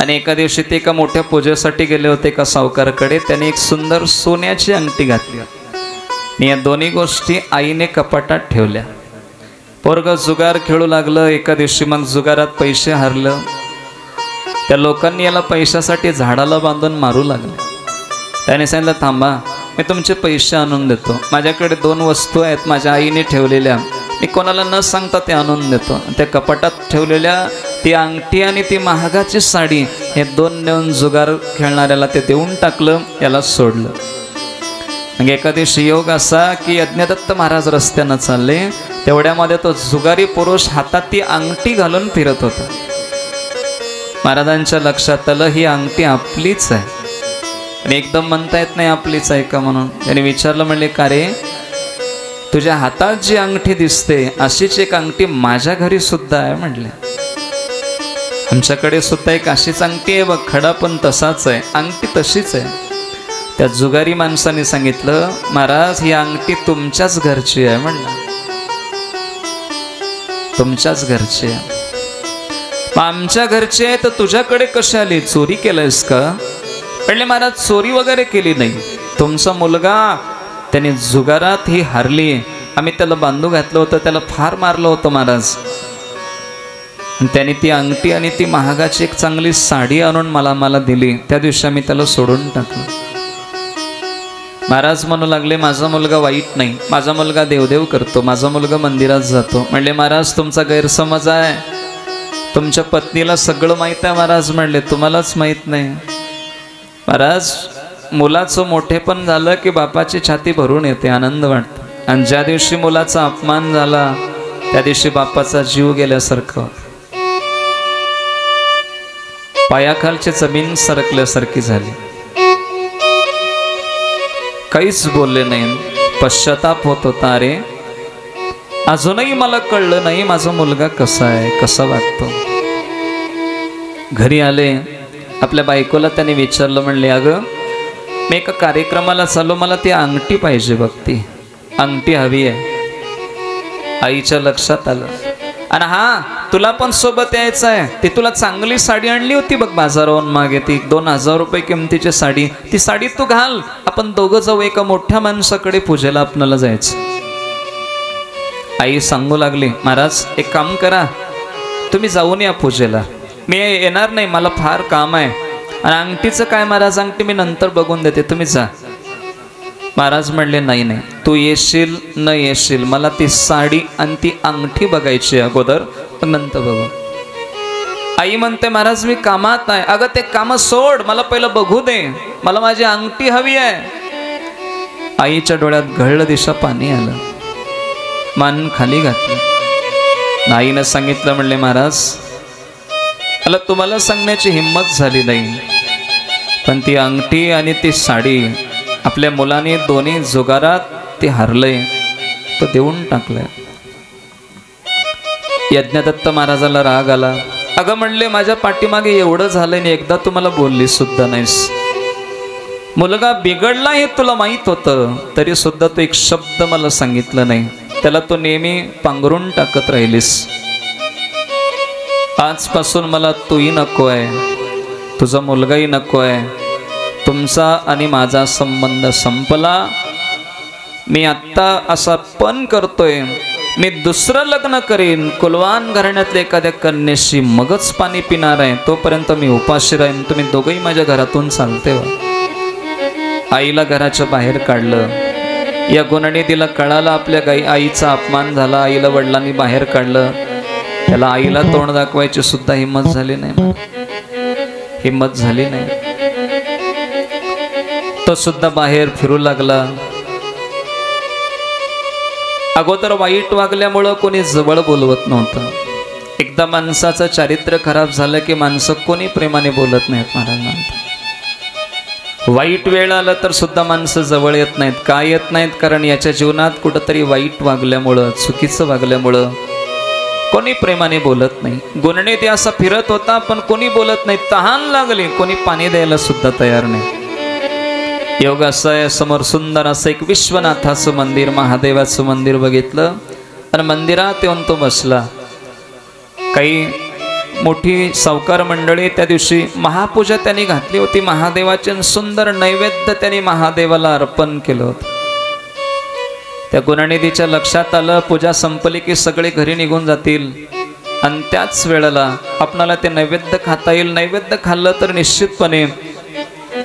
आणि एका दिवशी ते एका मोठ्या पूजेसाठी गेले होते एका सावकाराकडे. त्याने एक सुंदर सोन्याची अंगठी घातली आणि या दोन्ही गोष्टी आईने कपाटात ठेवल्या. पोरग जुगार खेळू लागलं. एका दिवशी मग जुगारात पैसे हरलं. त्या लोकांनी याला पैशासाठी झाडाला बांधून मारू लागले. त्याने सांगितलं, थांबा, मी तुमचे पैसे आणून देतो. माझ्याकडे 2 वस्तू आहेत माझ्या आईने ठेवलेल्या, मी कोणाला न सांगता ते आणून देतो. त्या कपाटात ठेवलेल्या ती अंगठी आणि ती महागाची साडी, हे 2 नेऊन जुगार खेळणाऱ्याला ते देऊन टाकलं, याला सोडलं. मग एका दिवशी योग असा की यज्ञदत्त महाराज रस्त्यानं चालले. तेवढ्यामध्ये तो जुगारी पुरुष हातात ती अंगठी घालून फिरत होता. महाराजांच्या लक्षात आलं, ही अंगठी आपलीच आहे. आणि एकदम म्हणता येत नाही आपलीच आहे का म्हणून. त्याने विचारलं, म्हणले, का रे, तुझ्या हातात जी अंगठी दिसते अशीच एक अंगठी माझ्या घरी सुद्धा आहे म्हटले. आमच्याकडे सुद्धा एक अशीच अंगठी आहे बघ, खडा पण तसाच आहे, अंगठी तशीच आहे. त्या जुगारी माणसाने सांगितलं, महाराज ही अंगठी तुमच्याच घरची आहे म्हणलं, तुमच्याच घरची आहे. आमच्या घरची आहे तर तुझ्याकडे कशी आली? चोरी केलंयस का? म्हणले महाराज चोरी वगैरे केली नाही, तुमचा मुलगा त्याने जुगारात ही हारली, आम्ही त्याला बांधू घातलं होतं, त्याला फार मारलं होतं महाराज, त्याने ती अंगठी आणि ती महागाची एक चांगली साडी आणून मला दिली, त्या दिवशी आम्ही त्याला सोडून टाकलं. महाराज म्हणू लागले, माझा मुलगा वाईट नाही, माझा मुलगा देवदेव करतो, माझा मुलगा मंदिरात जातो. म्हणले महाराज तुमचा गैरसमज आहे, तुमच्या पत्नीला सगळं माहीत आहे महाराज. म्हणले तुम्हालाच माहीत नाही. महाराज मुलाचं मोठेपण झालं की बापाची छाती भरून येते, आनंद वाटतो, आणि ज्या दिवशी मुलाचा अपमान झाला त्या दिवशी बापाचा जीव गेल्यासारखं, पायाखालची जमीन सरकल्यासारखी झाली. काहीच बोलले नाही, पश्चाताप होत होता. अरे अजूनही मला कळलं नाही माझा मुलगा कसा आहे, कसा वागतो. घरी आले, आपल्या बायकोला त्याने विचारलं, म्हणले अगं मी एका कार्यक्रमाला चाललो, मला ती अंगठी पाहिजे बघ, ती अंगठी हवी आहे. आईच्या लक्षात आलं, आणि हा तुला पण सोबत यायचं आहे, ती तुला चांगली साडी आणली होती बघ बाजारावरून मागे, ती 2000 रुपये किमतीची साडी, ती साडी तू घाल, आपण दोघं जाऊ एका मोठ्या माणसाकडे पूजेला आपल्याला जायचं. आई सांगू लागली, महाराज एक काम करा, तुम्ही जाऊन या पूजेला, मी येणार नाही, मला फार काम आहे. आणि अंगठीचं काय महाराज, अंगठी मी नंतर बघून देते, तुम्ही जा. महाराज म्हणले नाही नाही, तू येशील न येशील, मला ती साडी आणि ती अंगठी बघायची अगोदर, पण नंतर बघू. आई म्हणते महाराज मी कामात आहे. अगं ते काम सोड, मला पहिलं बघू दे, मला माझी अंगठी हवी आहे. आईच्या डोळ्यात घळलं दिशा पाणी आलं, मान खाली घातलं. आईनं सांगितलं, म्हणले महाराज मला तुम्हाला सांगण्याची हिंमत झाली नाही, पण ती अंगठी आणि ती साडी आपल्या मुलाने दोन्ही जुगारात ते हारलंय, तो देऊन टाकलंय. यज्ञदत्त महाराजाला राग आला. अगं म्हणले माझ्या पाठीमागे एवढं झालंय आणि एकदा तुम्हाला बोलली सुद्धा नाहीस, मुलगा बिघडला हे तुला माहित होतं, तरी सुद्धा तू एक शब्द मला सांगितलं नाही, त्याला तो नेहमी पांघरून टाकत राहिलीस. आजपासून मला तूही नको आहे, तुझा मुलगाही नको आहे, तुमचा आणि माझा संबंध संपला. मी आत्ता असा पण करतोय, मी दुसरं लग्न करीन, कुलवान घराण्यातल्या एखाद्या कन्येशी मगच पाणी पिणार आहे, तोपर्यंत मी उपाशी राहीन, तुम्ही दोघंही माझ्या घरातून चालते वा. आईला घराच्या बाहेर काढलं. या गुणनिधीला कळालं आपल्या आईचा अपमान झाला, आईला वडिलांनी बाहेर काढलं. त्याला आईला तोंड दाखवायची सुद्धा हिंमत झाली नाही, हिंमत झाली नाही. तो सुद्धा बाहेर फिरू लागला. अगोदर वाईट वागल्यामुळं कोणी जवळ बोलवत नव्हतं. एकदा माणसाचं चारित्र्य खराब झालं की माणसं कोणी प्रेमाने बोलत नाहीत. महाराज वाईट वेळ आला तर सुद्धा माणसं जवळ येत नाहीत. का येत नाहीत? कारण याच्या जीवनात कुठंतरी वाईट वागल्यामुळं, चुकीचं वागल्यामुळं कोणी प्रेमाने बोलत नाही. गुणनिधी असा फिरत होता पण कोणी बोलत नाही. तहान लागली, कोणी पाणी द्यायला सुद्धा तयार नाही. योग असं आहे, समोर सुंदर असं एक विश्वनाथाचं मंदिर, महादेवाचं मंदिर बघितलं आणि मंदिरात येऊन तो बसला. काही मोठी सावकार मंडळी त्या दिवशी महापूजा त्यांनी घातली होती. महादेवाचे सुंदर नैवेद्य त्यांनी महादेवाला अर्पण केलं होतं. त्या गुणनिधीच्या लक्षात आलं पूजा संपली की सगळे घरी निघून जातील आणि त्याच वेळेला आपणाला ते नैवेद्य खाता येईल. नैवेद्य खाल्लं तर निश्चितपणे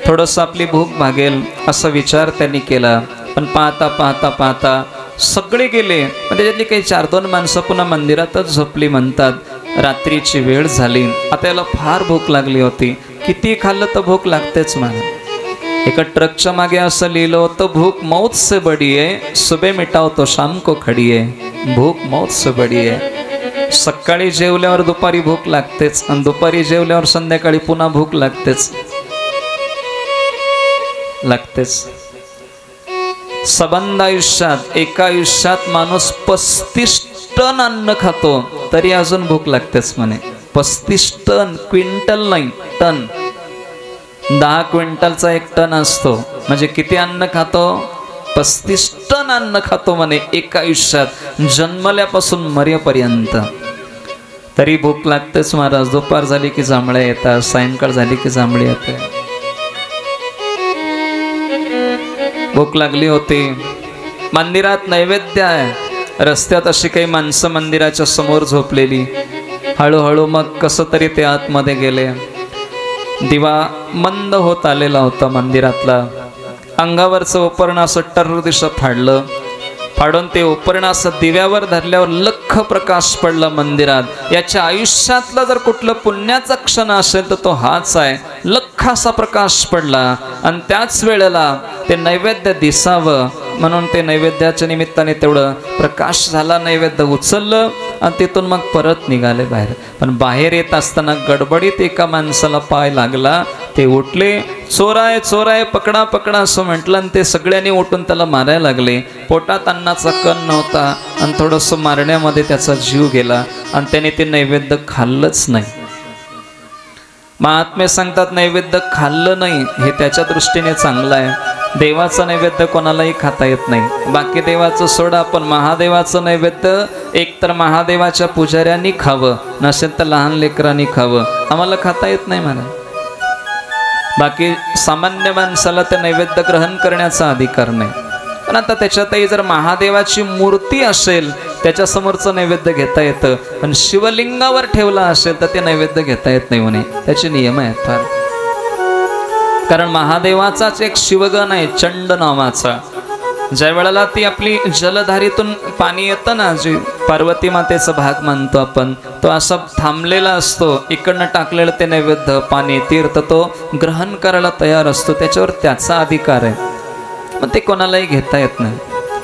थोडंसं आपली भूक भागेल असा विचार त्यांनी केला. पण पाहता पाहता पाहता सगळे गेले. पण त्याच्यातली काही 4-2 माणसं पुन्हा मंदिरातच झोपली. म्हणतात रात्रीची वेळ झाली. आता याला फार भूक लागली होती. किती खाल्लं तर भूक लागतेच मला. एका ट्रकच्या मागे असं लिहिलं होतं, भूक मौत से बडी है, सुबह मिटाओ तो शाम को खडी है. भूक मौत से बडी है. सकाळी जेवल्यावर दुपारी भूक लागतेच आणि दुपारी जेवल्यावर संध्याकाळी पुन्हा भूक लागतेच. सबंध आयुष्यात, एका आयुष्यात माणूस 35 टन अन्न खातो तरी अजून भूक लागतेच म्हणे. 35 टन, क्विंटल नाही टन, 10 क्विंटलचा 1 टन असतो, म्हणजे किती अन्न खातो? 35 टन अन्न खातो म्हणे एका आयुष्यात, जन्मल्यापासून मरेपर्यंत. तरी भूक लागतेच महाराज. दुपार झाली की जांभळ्या येतात, सायंकाळ झाली की जांभळी येते. भूक लागली होती. मंदिरात नैवेद्य आहे. रस्त्यात अशी काही माणसं मंदिराच्या समोर झोपलेली. हळूहळू मग कसं तरी ते आतमध्ये गेले. दिवा मंद होत आलेला होता मंदिरातला. अंगावरचं उपरणं असं टर्र दिशा फाडलं. फाडून ते उपरणं असं दिव्यावर धरल्यावर लख प्रकाश पडला मंदिरात. याच्या आयुष्यातला जर कुठलं पुण्याचा क्षण असेल तर तो हाच आहे. लख असा प्रकाश पडला. आणि त्याच वेळेला ते नैवेद्य दिसावं म्हणून ते नैवेद्याच्या निमित्ताने तेवढं प्रकाश झाला. नैवेद्य उचललं आणि तिथून मग परत निघाले बाहेर. पण बाहेर येत असताना गडबडीत एका माणसाला पाय लागला. ते उठले. चोराय चोराय, पकडा पकडा असं म्हटलं आणि ते सगळ्यांनी उठून त्याला मारायला लागले. पोटात अन्नाचा कण नव्हता आणि थोडंसं मारण्यामध्ये त्याचा जीव गेला आणि त्याने ते नैवेद्य खाल्लंच नाही. महात्मे सांगतात नैवेद्य खाल्लं नाही हे त्याच्या दृष्टीने चांगलं आहे. देवाचं नैवेद्य कोणालाही खाता येत नाही. बाकी देवाचं सोडा, पण महादेवाचं नैवेद्य एकतर महादेवाच्या पुजाऱ्यांनी खावं, नसेल तर लहान लेकरांनी खावं. आम्हाला खाता येत नाही म्हणा. बाकी सामान्य माणसाला ते नैवेद्य ग्रहण करण्याचा अधिकार नाही. पण आता त्याच्यातही जर महादेवाची मूर्ती असेल त्याच्यासमोरचं नैवेद्य घेता येतं, पण शिवलिंगावर ठेवला असेल तर ते नैवेद्य घेता येत नाही म्हणे. त्याचे नियम आहेत फार. कारण महादेवाचाच एक शिवगण आहे चंड नावाचा. ज्या वेळेला ती आपली जलधारीतून पाणी येतं ना, जे पार्वती मातेचा भाग मानतो आपण, तो असा थांबलेला असतो. इकडनं टाकलेलं ते नैवेद्य पाणी तीर्थ तो ग्रहण करायला तयार असतो. त्याच्यावर त्याचा अधिकार आहे. मग ते कोणालाही घेता येत नाही.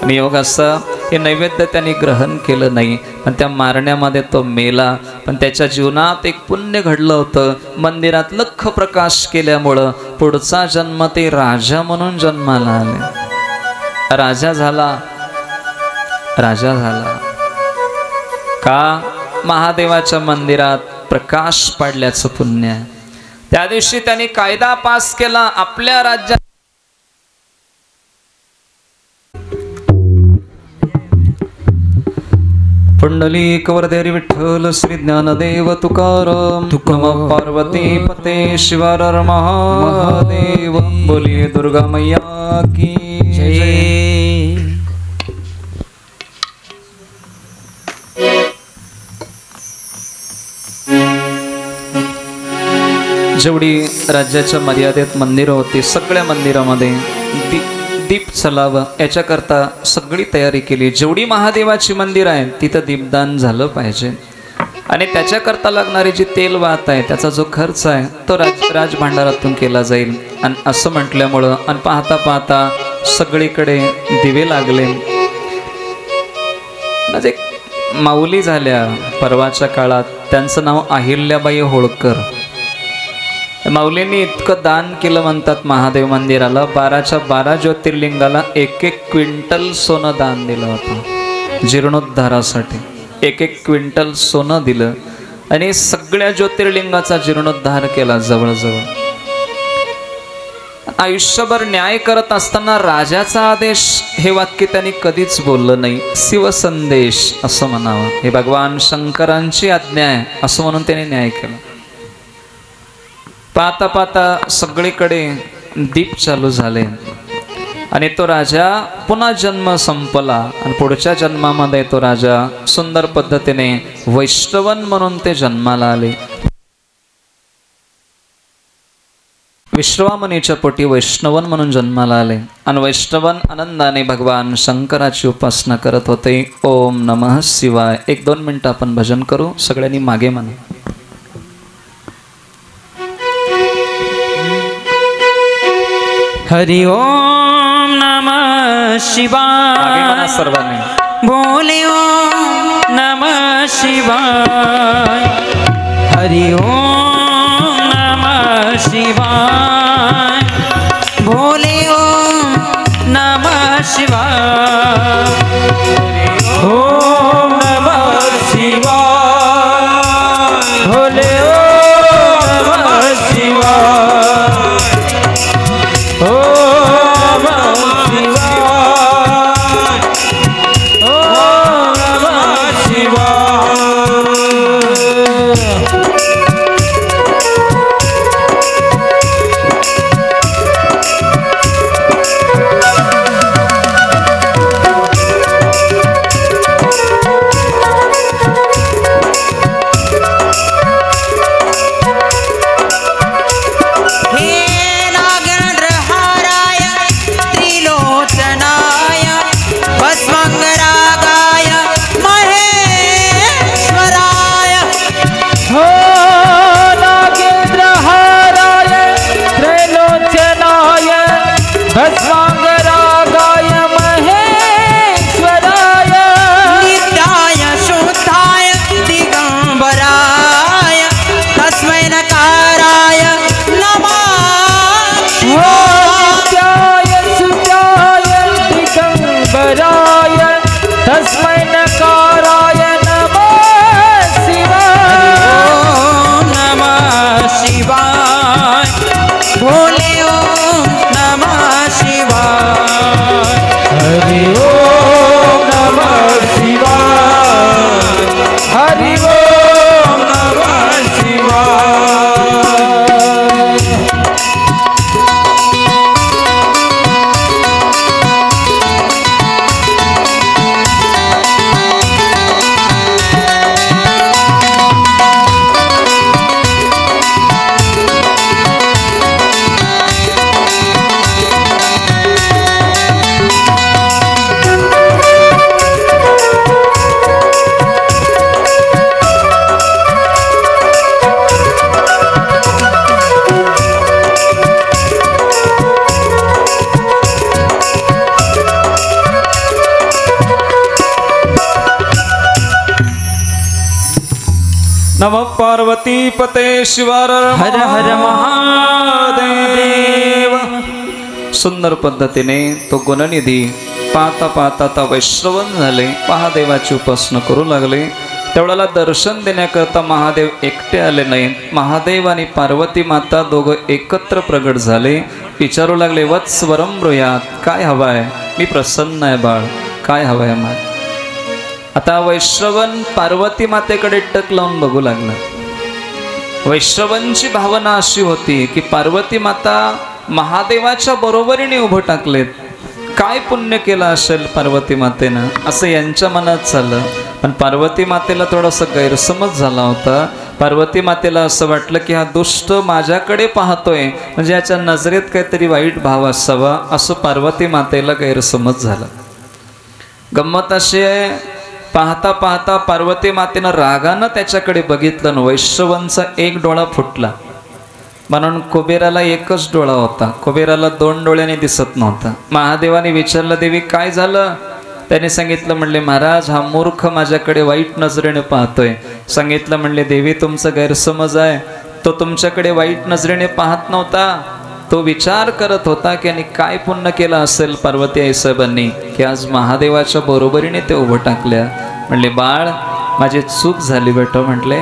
आणि योग असा हे नैवेद्य त्यांनी ग्रहण केलं नाही, पण त्या मारण्यामध्ये तो मेला. पण त्याच्या जीवनात एक पुण्य घडलं होतं. मंदिरात लख प्रकाश केल्यामुळं पुढचा जन्म ते राजा म्हणून जन्माला आले. राजा झाला. राजा झाला का? महादेवाच्या मंदिरात प्रकाश पाडल्याचं पुण्य आहे. त्या दिवशी त्यांनी कायदा पास केला आपल्या राज्यात. पुंडलिक वरदेरी विठ्ठल श्री ज्ञानदेव तुकाराम नमः पार्वती पते शिवार महादेव. बोलिए दुर्गा मैया की जय. जेवढी राज्याच्या मर्यादेत मंदिरं होती सगळ्या मंदिरामध्ये दीप चलावं याच्याकरता सगळी तयारी केली. जेवढी महादेवाची मंदिर आहे तिथं दीपदान झालं पाहिजे. आणि त्याच्याकरता लागणारी जी तेल वाहत आहे त्याचा जो खर्च आहे तो राजभांडारातून केला जाईल. आणि असं म्हटल्यामुळं आणि पाहता पाहता सगळीकडे दिवे लागले. म्हणजे माऊली झाल्या परवाच्या काळात. त्यांचं नाव अहिल्याबाई होळकर. माऊलींनी इतकं दान केलं म्हणतात महादेव मंदिराला. 12च्या 12 ज्योतिर्लिंगाला 1-1 क्विंटल सोनं दान दिलं होतं जीर्णोद्धारासाठी. 1-1 क्विंटल सोनं दिलं आणि सगळ्या ज्योतिर्लिंगाचा जीर्णोद्धार केला जवळजवळ. आयुष्यभर न्याय करत असताना राजाचा आदेश हे वाक्य त्यांनी कधीच बोललं नाही. शिवसंदेश असं म्हणावं, हे भगवान शंकरांची आज्ञा आहे असं म्हणून त्यांनी न्याय केला. पाहता पाहता सगळीकडे दीप चालू झाले आणि तो राजा पुन्हा जन्म संपला. आणि पुढच्या जन्मामध्ये तो राजा सुंदर पद्धतीने वैष्णवन म्हणून ते जन्माला आले. विश्वामनीच्या पोटी वैष्णवन म्हणून जन्माला आले आणि वैष्णवन आनंदाने भगवान शंकराची उपासना करत होते. ओम नमः शिवाय. 1-2 मिनिटं आपण भजन करू. सगळ्यांनी मागे म्हणा. हरि ओम नमः शिवाय. सर्वांनी बोले ओम नमः शिवाय. हरि ओम नमः शिवाय. बोले ओम नमः शिवाय. ओम नमः शिवाय. भोले नमः पार्वती पते शिवार हर हर महादेव। सुंदर पद्धतीने तो गुणनिधी पाहता पाहता आता वैश्रवण झाले, महादेवाची उपासना करू लागले। तेवढ्याला दर्शन देण्याकरता महादेव एकटे आले नाहीत, महादेव आणि पार्वती माता दोघं एकत्र प्रगट झाले। विचारू लागले, वत्स वरम ब्रूयात, काय हवाय? मी प्रसन्न आहे बाळ, काय हवाय मला? आता वैश्रवण पार्वती मातेकडे टक लावून बघू लागला। वैश्रवणची भावना अशी होती की पार्वती माता महादेवाच्या बरोबरीने उभं टाकलेत, काय पुण्य केलं असेल पार्वती मातेनं, असं यांच्या मनात चाललं। पण पार्वती मातेला थोडासा गैरसमज झाला होता। पार्वती मातेला असं वाटलं की हा दुष्ट माझ्याकडे पाहतोय, म्हणजे याच्या नजरेत काहीतरी वाईट भाव असावा, असं पार्वती मातेला गैरसमज झाला। गंमत अशी आहे, पाहता पाहता पार्वती मातेनं रागानं त्याच्याकडे बघितलं न वैश्रवणचा एक डोळा फुटला, म्हणून कुबेराला एकच डोळा होता, कुबेराला 2 डोळ्याने दिसत नव्हता। महादेवाने विचारलं, देवी काय झालं? त्याने सांगितलं, म्हणले महाराज हा मूर्ख माझ्याकडे वाईट नजरेने पाहतोय। सांगितलं, म्हणले देवी तुमचा गैरसमज आहे, तो तुमच्याकडे वाईट नजरेने पाहत नव्हता, तो विचार करत होता की आणि काय पुण्य केलं असेल पार्वती आई साहेबांनी की आज महादेवाच्या बरोबरीने ते उभं टाकल्या। म्हणले बाळ माझी चूक झाली बेटा, म्हटले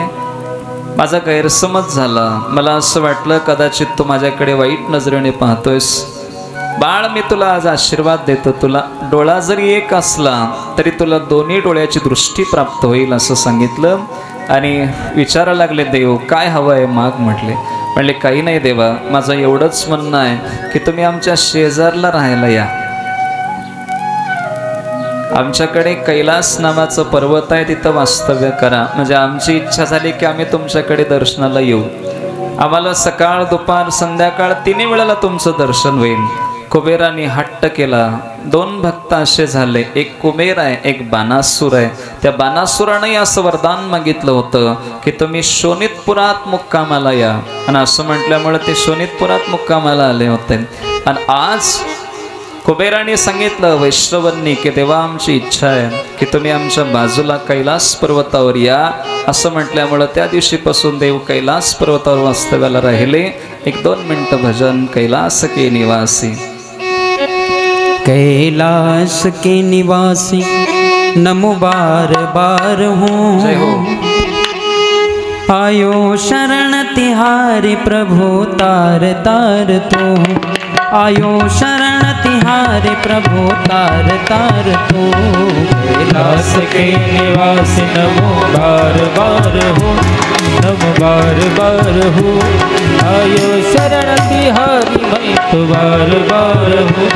माझा गैरसमज झाला, मला असं वाटलं कदाचित तू माझ्याकडे वाईट नजरेने पाहतोयस। बाळ मी तुला आज आशीर्वाद देतो, तुला डोळा जरी एक असला तरी तुला दोन्ही डोळ्याची दृष्टी प्राप्त होईल असं सांगितलं। आणि विचारायला लागले, देव काय हवं आहे माग? म्हटले म्हणले काही नाही देवा, माझं एवढंच म्हणणं आहे की तुम्ही आमच्या शेजारला राहायला या, आमच्याकडे कैलास नावाचं पर्वत आहे, तिथं वास्तव्य करा, म्हणजे आमची इच्छा झाली की आम्ही तुमच्याकडे दर्शनाला येऊ, आम्हाला सकाळ दुपार संध्याकाळ 3 वेळेला तुमचं दर्शन होईल। कुबेराने हट्ट केला। 2 भक्त असे झाले, एक कुबेर आहे एक बाणासूर आहे। त्या बाणासुराने असं वरदान मागितलं होतं की तुम्ही शोणितपुरात मुक्कामाला या, आणि असं म्हटल्यामुळे ते शोणितपुरात मुक्कामाला आले होते। आणि आज कुबेराने सांगितलं वैश्रवणनी की देवा आमची इच्छा आहे की तुम्ही आमच्या बाजूला कैलास पर्वतावर या, असं म्हटल्यामुळे त्या दिवशीपासून देव कैलास पर्वतावर वास्तव्याला राहिले। 1-2 मिनिटं भजन कैलास के निवासी। कैलाश के निवासी नमो बार बार हूँ, जय हो। आयो शरण तिहारी प्रभु तार तार तो, आयो शरण तिहारी प्रभु तार तार तो। कैलाश के निवासी नमो बार बार हो, नमो बार बार हो, आयो शरण तिहारी मैं तो बार बार हो,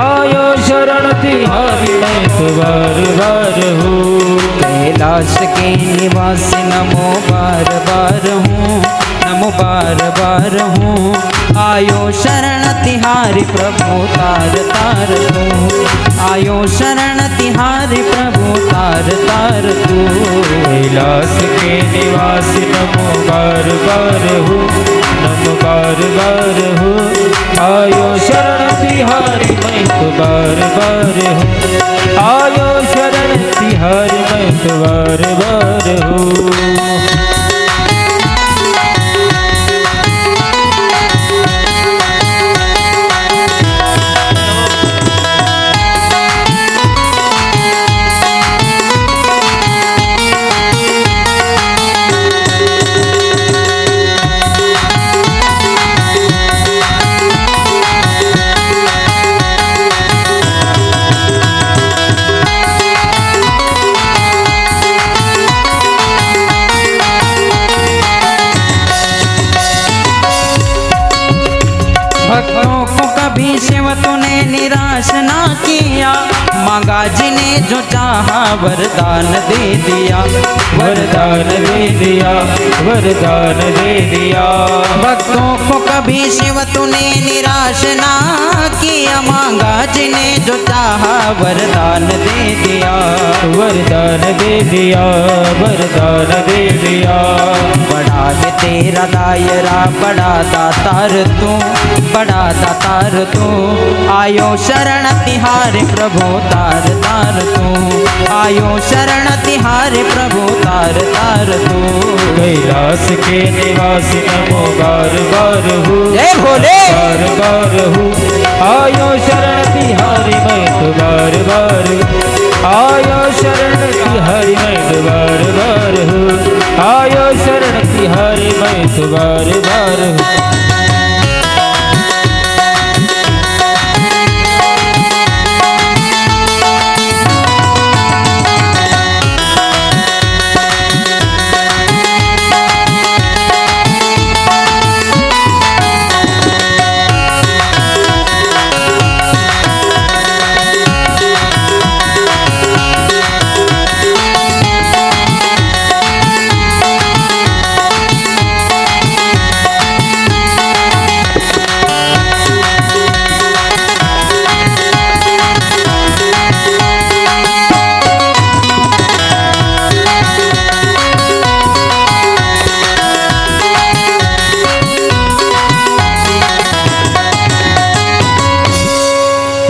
आयो शरण तिहारी मैं तो बार बार हो। कैलाश के निवासी नमो बार बार हूँ, नमो बार बार हूँ, आयो शरण तिहारी प्रभु तार तार तू, आयो शरण तिहारी प्रभु तार तार तू। कैलाश के निवासी नमो बार बार हो, नमो बार बार हो, आयो शरण तिहारी मैं तो बार बार हो, आयो शरण तिहारी मैं तो बार बार हो। भक्तों को कभी शिव तूने निराश ना किया, मांगा जिन्हें जो चाहा वरदान दे दिया, वरदान दे दिया, वरदान दे दिया। भक्तों को कभी शिव तूने निराश ना किया, मांगा जिन्हें जो चाहा वरदान दे दिया, वरदान दे दिया, वरदान दे दिया। बड़ा है तेरा दायरा बड़ा दातार तू, बड़ा दातार तू, आयो शरण शरण तिहारे प्रभु तार तार तू, आयो शरण तिहारे प्रभु तार तार तू। कैलाश के निवासी नमो बार बार हूँ, जय भोले। बार बार हूँ, आयो शरण तिहारी मैं तो बार बार, आयो शरण तिहारी मैं तो बार बार हूँ, आयो शरण तिहारी मैं तो बार बार हूँ।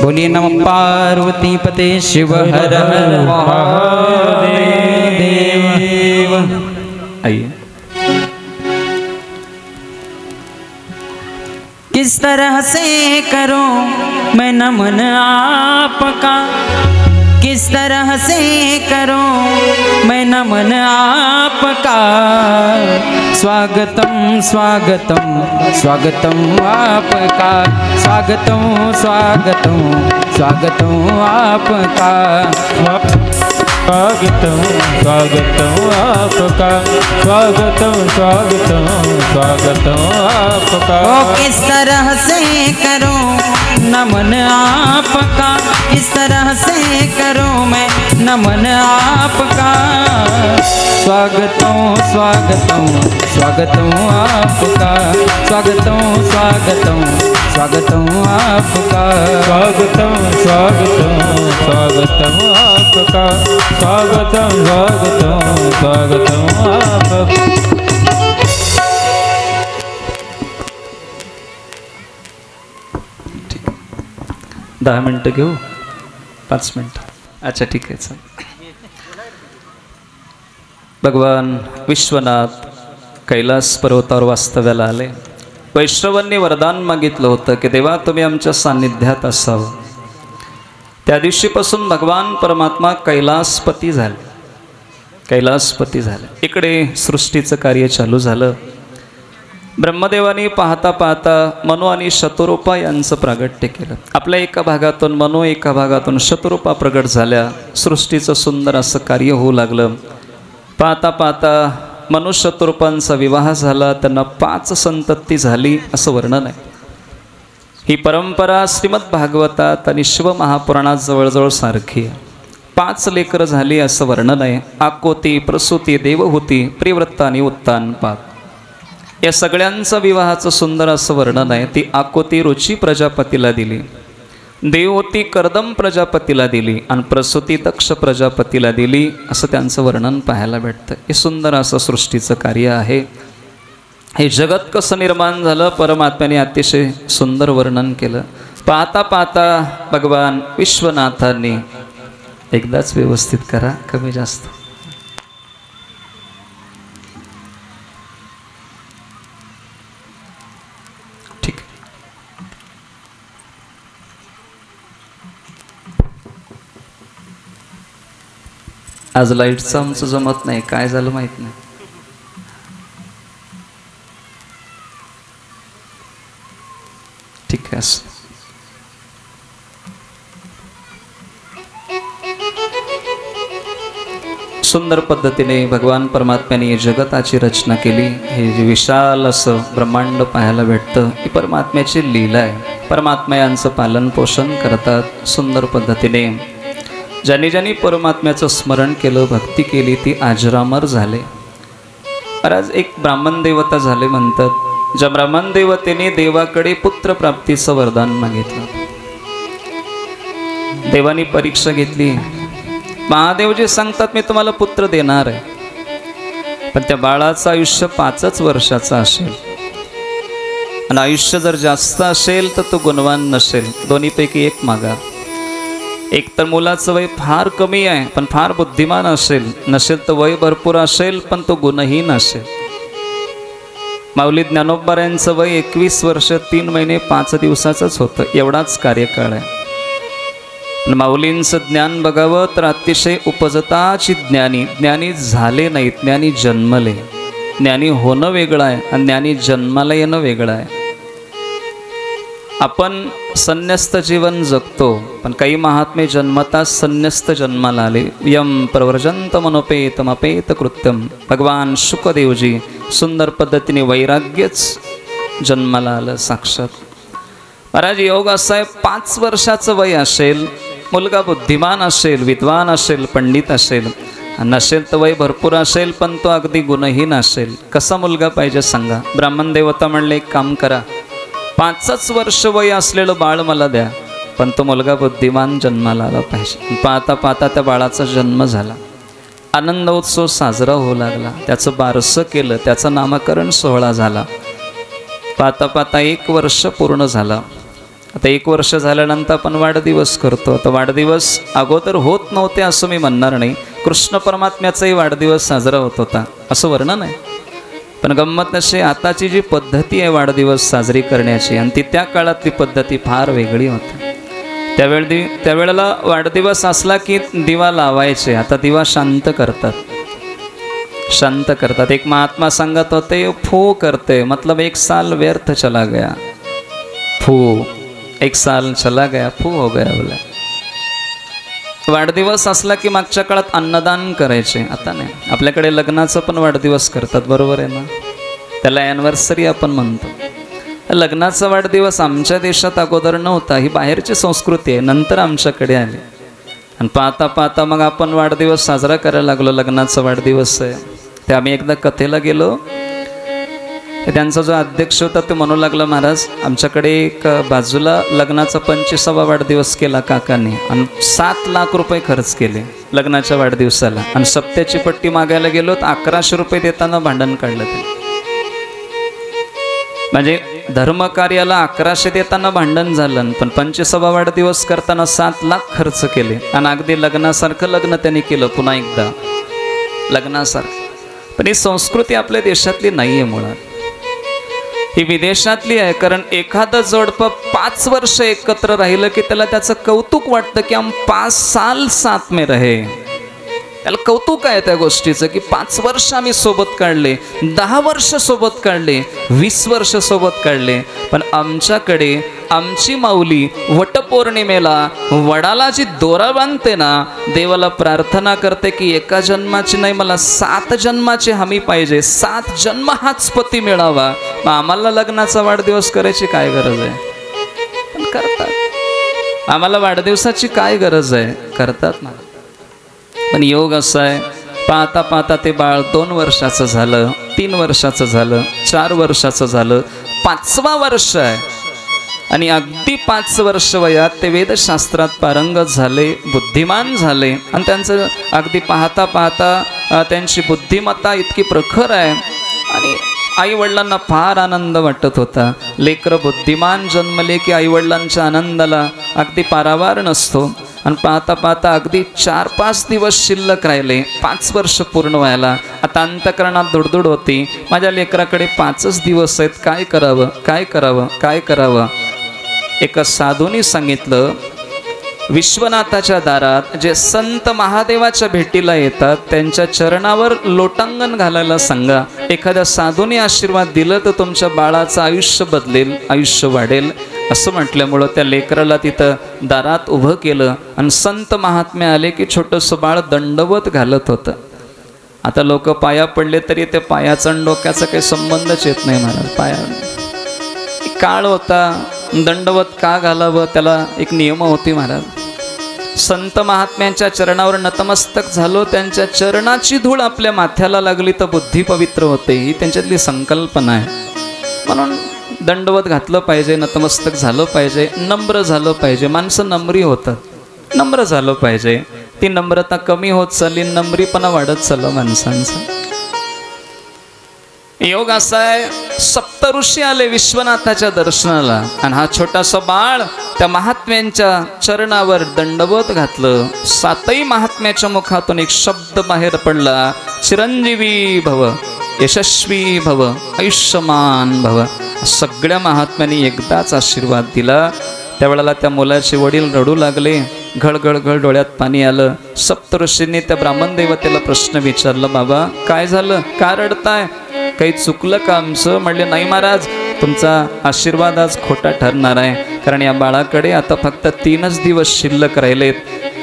बोलिए नमः पार्वती पते शिव हर हर महादेव। आइए। किस तरह से करो मैं नमन आपका, किस तरह से करो मैं नमन आपका। स्वागतम स्वागतम स्वागतम आपका, स्वागतम स्वागतम स्वागतम आपका। स्वागतम स्वागतम आपका, स्वागतम स्वागतम स्वागतम आपका। ओ किस तरह से करो नमन आपका, किस तरह से करो मैं नमन आपका। स्वागतम स्वागतम स्वागतम आपका, स्वागतम स्वागतम स्वागतम आपका। स्वागतम स्वागतम स्वागतम आपका, स्वागतम स्वागतम स्वागतम आपका। 10 मिनटं घेऊ, 5 मिनटं, अच्छा ठीक आहे चल। भगवान विश्वनाथ कैलास पर्वतावर वास्तव्याला आले। वैष्णवांनी वरदान मागितलं होतं की देवा तुम्ही आमच्या सान्निध्यात असावं। त्या दिवशीपासून भगवान परमात्मा कैलासपती झाले, कैलासपती झाले। इकडे सृष्टीचं कार्य चालू झालं। ब्रह्मदेवानी पाहता पाहता मनो आणि शतरूपा यांचं प्रागट्य केलं। आपल्या एका भागातून मनो, एका भागातून शतरूपा प्रगट झाल्या। सृष्टीचं सुंदर असं कार्य होऊ लागलं। पाहता पाहता मनुष्य शतरूपांचा विवाह झाला, त्यांना 5 संतती झाली असं वर्णन आहे। ही परंपरा श्रीमद भागवतात आणि शिवमहापुराणात जवळजवळ सारखी आहे। 5 लेकरं झाली असं वर्णन आहे। आकोती, प्रसूती, देवहूती, प्रिवृत्ता आणि उत्तानपाद या सगळ्यांचा विवाहाचं सुंदर असं वर्णन आहे। ती आकोती रुची प्रजापतीला दिली, देवहूती कर्दम प्रजापतीला दिली आणि प्रसूती दक्ष प्रजापतीला दिली असं त्यांचं वर्णन पाहायला भेटतं। हे सुंदर असं सृष्टीचं कार्य आहे। हे जगत कसं निर्माण झालं परमात्म्याने अतिशय सुंदर वर्णन केलं। पाहता पाहता भगवान विश्वनाथांनी, एकदाच व्यवस्थित करा, कमी जास्त, ठीक। आज लाईटचं आमचं जमत नाही, काय झालं माहित नाही। ठीक आहे। सुंदर पद्धतीने भगवान परमात्म्याने जगताची रचना केली। हे जे विशाल असं ब्रह्मांड पाहायला भेटतं ही परमात्म्याची लीला आहे। परमात्मा यांचं पालन पोषण करतात सुंदर पद्धतीने। ज्यांनी ज्यांनी परमात्म्याचं स्मरण केलं, भक्ती केली, ती अजरामर झाले। आज एक ब्राह्मण देवता झाले म्हणतात। ज्या ब्राह्मण देवतेने देवाकडे पुत्र प्राप्तीचं वरदान मागितलं, देवानी परीक्षा घेतली। महादेवजी सांगतात मी तुम्हाला पुत्र देणार आहे, पण त्या बाळाचं आयुष्य 5च वर्षाचं असेल आणि आयुष्य जर जास्त असेल तर तो गुणवान नसेल, दोन्हीपैकी एक मागा। एक तर मुलाचं वय फार कमी आहे पण फार बुद्धिमान असेल, नसेल तर वय भरपूर असेल पण तो गुणहीन असेल. माऊली ज्ञानोबाऱ्यांचं वय 21 वर्ष 3 महिने 5 दिवसाचंच होतं, एवढाच कार्यकाळ आहे. पण माऊलींचं ज्ञान बघावं तर अतिशय उपजताची ज्ञानी. ज्ञानी झाले नाहीत, ज्ञानी जन्मले. ज्ञानी होणं वेगळं आहे आणि ज्ञानी जन्माला येणं वेगळं आहे. आपण संन्यस्त जीवन जगतो पण काही महात्मे जन्मता संन्यस्त जन्माला आले. यम प्रव्रजंत मनोपेतम अपेत कृत्यम. भगवान शुकदेवजी सुंदर पद्धतीने वैराग्यच जन्माला आलं साक्षात. महाराज योग असा आहे, 5 वर्षाचं वय असेल, मुलगा बुद्धिमान असेल, विद्वान असेल, पंडित असेल, नसेल तर वय भरपूर असेल पण तो अगदी गुणहीन असेल. कसा मुलगा पाहिजे सांगा? ब्राह्मण देवता म्हणले एक काम करा, 5च वर्ष वय असलेलं बाळ मला द्या पण तो मुलगा बुद्धिमान जन्माला आला पाहिजे. पाहता पाहता त्या बाळाचा जन्म झाला. आनंद उत्सव साजरा होऊ लागला. त्याचं बारसं केलं, त्याचं नामकरण सोहळा झाला. पाहता पाहता 1 वर्ष पूर्ण झालं. आता 1 वर्ष झाल्यानंतर आपण वाढदिवस करतो. आता वाढदिवस अगोदर होत नव्हते असं मी म्हणणार नाही. कृष्ण परमात्म्याचाही वाढदिवस साजरा होत होता असं वर्णन आहे. पण गंमत अशी आताची जी पद्धती आहे वाढदिवस साजरी करण्याची आणि ती त्या काळातली पद्धती फार वेगळी होती. त्यावेळेला वाढदिवस असला की दिवा लावायचे. आता दिवा शांत करतात. एक महात्मा सांगत होते, फू करते मतलब 1 साल व्यर्थ चला गया. फू 1 साल चला गया, फू हो गया बोला. वाढदिवस असला की मागच्या काळात अन्नदान करायचे, आता नाही. आपल्याकडे लग्नाचं पण वाढदिवस करतात, बरोबर आहे ना? त्याला ॲनिव्हर्सरी आपण म्हणतो. लग्नाचा वाढदिवस आमच्या देशात अगोदर नव्हता, ही बाहेरची संस्कृती आहे, नंतर आमच्याकडे आली. आणि पाहता पाहता मग आपण वाढदिवस साजरा करायला लागलो. लग्नाचा वाढदिवस आहे ते आम्ही एकदा कथेला गेलो. त्यांचा जो अध्यक्ष होता ते म्हणू लागला, महाराज आमच्याकडे एक बाजूला लग्नाचा 25वा वाढदिवस केला काकाने आणि 7 लाख रुपये खर्च केले लग्नाच्या वाढदिवसाला. आणि सप्त्याची पट्टी मागायला गेलो तर 1100 रुपये देताना भांडण काढलं ते. म्हणजे धर्मकार्याला 1100 देताना भांडण झालं पण 25वा वाढदिवस करताना 7 लाख खर्च केले. आणि अगदी लग्नासारखं लग्न त्यांनी केलं, पुन्हा एकदा लग्नासारखं. पण ही संस्कृती आपल्या देशातली नाही आहे मुळात, ही विदेशातली आहे. कारण एखादं जोडपं 5 वर्ष एकत्र राहिलं की त्याला त्याचं कौतुक वाटतं की हम 5 साल साथ में रहे. त्याला कौतुक आहे त्या गोष्टीचं की 5 वर्ष आम्ही सोबत काढले, 10 वर्ष सोबत काढले, 20 वर्ष सोबत काढले. पण आमच्याकडे आमची माऊली वटपौर्णिमेला वडाला जी दोरा बांधते ना, देवाला प्रार्थना करते की एका जन्माची नाही, मला 7 जन्माची हमी पाहिजे, 7 जन्म हाच पती मिळावा. मग आम्हाला लग्नाचा वाढदिवस करायची काय गरज आहे? पण करतात. आम्हाला वाढदिवसाची काय गरज आहे? करतात ना. पण योग असा आहे, पाहता पाहता ते बाळ 2 वर्षाचं झालं, 3 वर्षाचं झालं, 4 वर्षाचं झालं, 5वा वर्ष आहे. आणि अगदी 5 वर्ष वयात ते वेदशास्त्रात पारंगत झाले, बुद्धिमान झाले. आणि त्यांचं अगदी पाहता पाहता त्यांची बुद्धिमत्ता इतकी प्रखर आहे. आणि आईवडिलांना फार आनंद वाटत होता. लेकरं बुद्धिमान जन्मले की आईवडिलांच्या आनंदाला अगदी पारावार नसतो. आणि पाहता पाहता अगदी 4-5 दिवस शिल्लक राहिले 5 वर्ष पूर्ण व्हायला. आता अंतःकरणात धुडधुड होती, माझ्या लेकराकडे 5च दिवस आहेत, काय करावं काय करावं काय करावं. एका साधूंनी सांगितलं, विश्वनाथाच्या दारात जे संत महादेवाच्या भेटीला येतात त्यांच्या चरणावर लोटांगण घालायला सांगा. एखाद्या साधूने आशीर्वाद दिलं तर तुमच्या बाळाचं आयुष्य बदलेल, आयुष्य वाढेल. असं म्हटल्यामुळं त्या लेकराला तिथं दारात उभं केलं. आणि संत महात्मे आले की छोटंसं बाळ दंडवत घालत होतं. आता लोक पाया पडले तरी त्या पायाचा आणि डोक्याचा काही संबंधच येत नाही महाराज. पाया काळ होता, दंडवत का घालावं त्याला एक नियम होती महाराज. संत महात्म्यांच्या चरणावर नतमस्तक झालो, त्यांच्या चरणाची धूळ आपल्या माथ्याला लागली तर बुद्धी पवित्र होते, ही त्यांच्यातली संकल्पना आहे. म्हणून दंडवत घातलं पाहिजे, नतमस्तक झालं पाहिजे, नम्र झालं पाहिजे. माणसं नम्री होतात, नम्र झालं पाहिजे. ती नम्रता कमी होत चालली, नम्रीपणा वाढत चाललं माणसांचं. योग असा आहे, सप्तऋषी आले विश्वनाथाच्या दर्शनाला आणि हा छोटासा बाळ त्या महात्म्यांच्या चरणावर दंडवत घातलं. सातही महात्म्याच्या मुखातून एक शब्द बाहेर पडला, चिरंजीवी भव, यशस्वी भव, आयुष्यमान भव. सगळ्या महात्म्यांनी एकदाच आशीर्वाद दिला. त्यावेळेला त्या मुलाचे वडील रडू लागले, घळघळ घळ डोळ्यात पाणी आलं. सप्तऋषींनी त्या ब्राह्मण देवतेला प्रश्न विचारला, बाबा काय झालं, का रडताय, काही चुकलं का आमचं? म्हणले नाही महाराज, तुमचा आशीर्वाद आज खोटा ठरणार आहे, कारण या बाळाकडे आता फक्त 3च दिवस शिल्लक राहिलेत.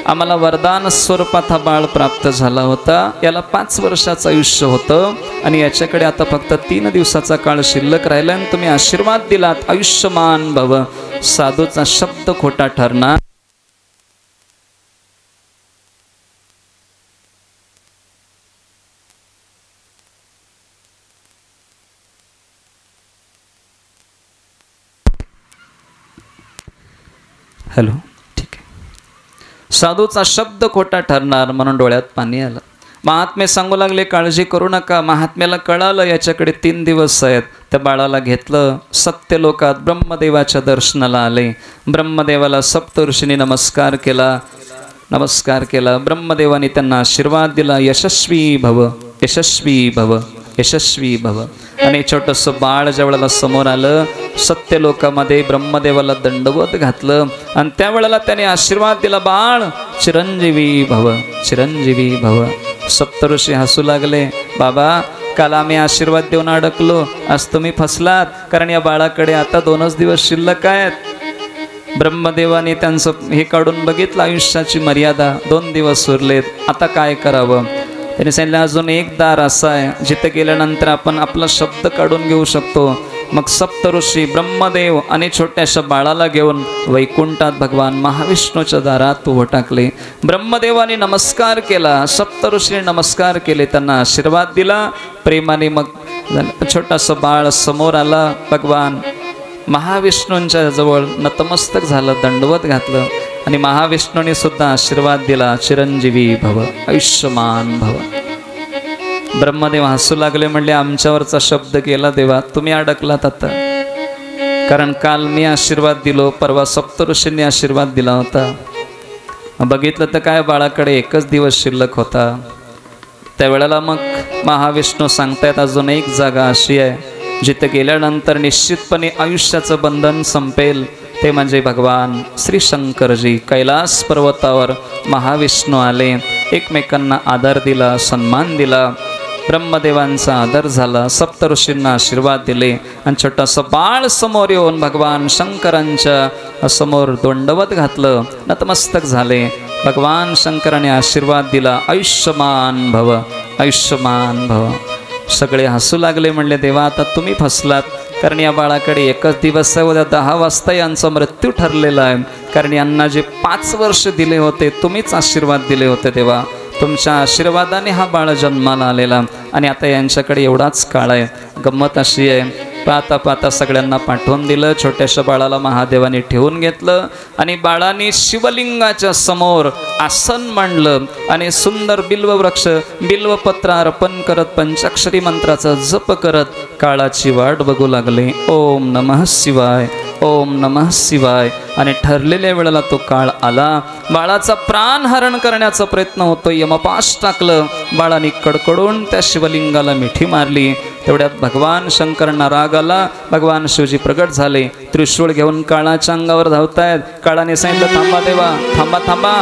आम्हाला वरदान स्वरूपात हा बाळ प्राप्त झाला होता, याला 5 वर्षाचं आयुष्य होतं आणि याच्याकडे आता फक्त 3 दिवसाचा काळ शिल्लक राहिला आणि तुम्ही आशीर्वाद दिलात आयुष्यमान भव. साधूचा शब्द खोटा ठरणार. हॅलो, ठीक आहे. साधूचा शब्द खोटा ठरणार म्हणून डोळ्यात पाणी आलं. महात्मे सांगू लागले, काळजी करू नका. महात्म्याला कळालं याच्याकडे 3 दिवस आहेत. त्या बाळाला घेतलं, सत्यलोकात ब्रह्मदेवाच्या दर्शनाला आले. ब्रह्मदेवाला सप्तऋषींनी नमस्कार केला. ब्रह्मदेवाने त्यांना आशीर्वाद दिला, यशस्वी भव, यशस्वी भव, यशस्वी भव. आणि छोटंसं बाळ ज्या वेळेला समोर आलं, सत्यलोकामध्ये ब्रह्मदेवाला दंडवत घातलं आणि त्यावेळेला त्याने आशीर्वाद दिला, बाळ चिरंजीवी भव, चिरंजीवी भव. सप्तऋषी हसू लागले, बाबा काल आम्ही आशीर्वाद देऊन अडकलो, आज तुम्ही फसलात, कारण या बाळाकडे आता 2च दिवस शिल्लक आहेत. ब्रह्मदेवाने त्यांचं हे काढून बघितलं, आयुष्याची मर्यादा 2 दिवस उरलेत, आता काय करावं? त्याने सांगितलं, अजून एक दार असं आहे जिथे गेल्यानंतर आपण आपला शब्द काढून घेऊ शकतो. मग सप्तऋषी ब्रह्मदेव आणि छोट्याशा बाळाला घेऊन वैकुंठात भगवान महाविष्णूच्या दारात उभं टाकले. ब्रह्मदेवाने नमस्कार केला, सप्तऋषीने नमस्कार केले, त्यांना आशीर्वाद दिला. प्रेमाने मग छोटासा बाळ समोर आला. भगवान महाविष्णूंच्या जवळ नतमस्तक झालं, दंडवत घातलं आणि महाविष्णूने सुद्धा आशीर्वाद दिला, चिरंजीवी भव, आयुष्यमान भव. ब्रह्मदेव हसू लागले, म्हणले, आमच्यावरचा शब्द केला देवा, तुम्ही अडकलात आता. कारण काल मी आशीर्वाद दिलो, परवा सप्तऋषींनी आशीर्वाद दिला होता. बघितलं तर काय, बाळाकडे 1च दिवस शिल्लक होता. त्यावेळेला मग महाविष्णू सांगतायत, अजून एक जागा अशी आहे जिथे गेल्यानंतर निश्चितपणे आयुष्याचं बंधन संपेल. ते म्हणजे भगवान श्री शंकरजी. कैलास पर्वतावर महाविष्णू आले, एकमेकांना आदर दिला, सन्मान दिला. ब्रह्मदेवांचा आदर झाला, सप्तऋषींना आशीर्वाद दिले आणि छोटंसं बाळ समोर येऊन भगवान शंकरांच्या समोर दंडवत घातलं, नतमस्तक झाले. भगवान शंकराने आशीर्वाद दिला, आयुष्यमान भव, आयुष्यमान भव. सगळे हसू लागले, म्हणले, देवा आता तुम्ही फसलात, कारण या बाळाकडे 1च दिवस आहे, उद्या 10 वाजता यांचा मृत्यू ठरलेला आहे. कारण यांना जे 5 वर्ष दिले होते तुम्हीच आशीर्वाद दिले होते देवा, तुमच्या आशीर्वादाने हा बाळ जन्माला आलेला आणि आता यांच्याकडे एवढाच काळ आहे. गंमत अशी आहे, पाहता पाहता सगळ्यांना पाठवून दिलं. छोट्याशा बाळाला महादेवाने ठेवून घेतलं आणि बाळाने शिवलिंगाच्या समोर आसन मांडलं आणि सुंदर बिल्ववृक्ष बिल्वपत्र अर्पण करत पंचाक्षरी मंत्राचा जप करत काळाची वाट बघू लागले. ओम नमः शिवाय, ओम नमः शिवाय. आणि ठरलेल्या वेळेला तो काळ आला. बाळाचा प्राण हरण करण्याचा प्रयत्न होतो, यमपाश टाकलं. बाळाने कडकडून त्या शिवलिंगाला मिठी मारली. तेवढ्यात भगवान शंकरांना राग आला. भगवान शिवजी प्रगट झाले, त्रिशूळ घेऊन काळाच्या अंगावर धावतायत. काळाने सांगितलं, थांबा देवा, थांबा थांबा,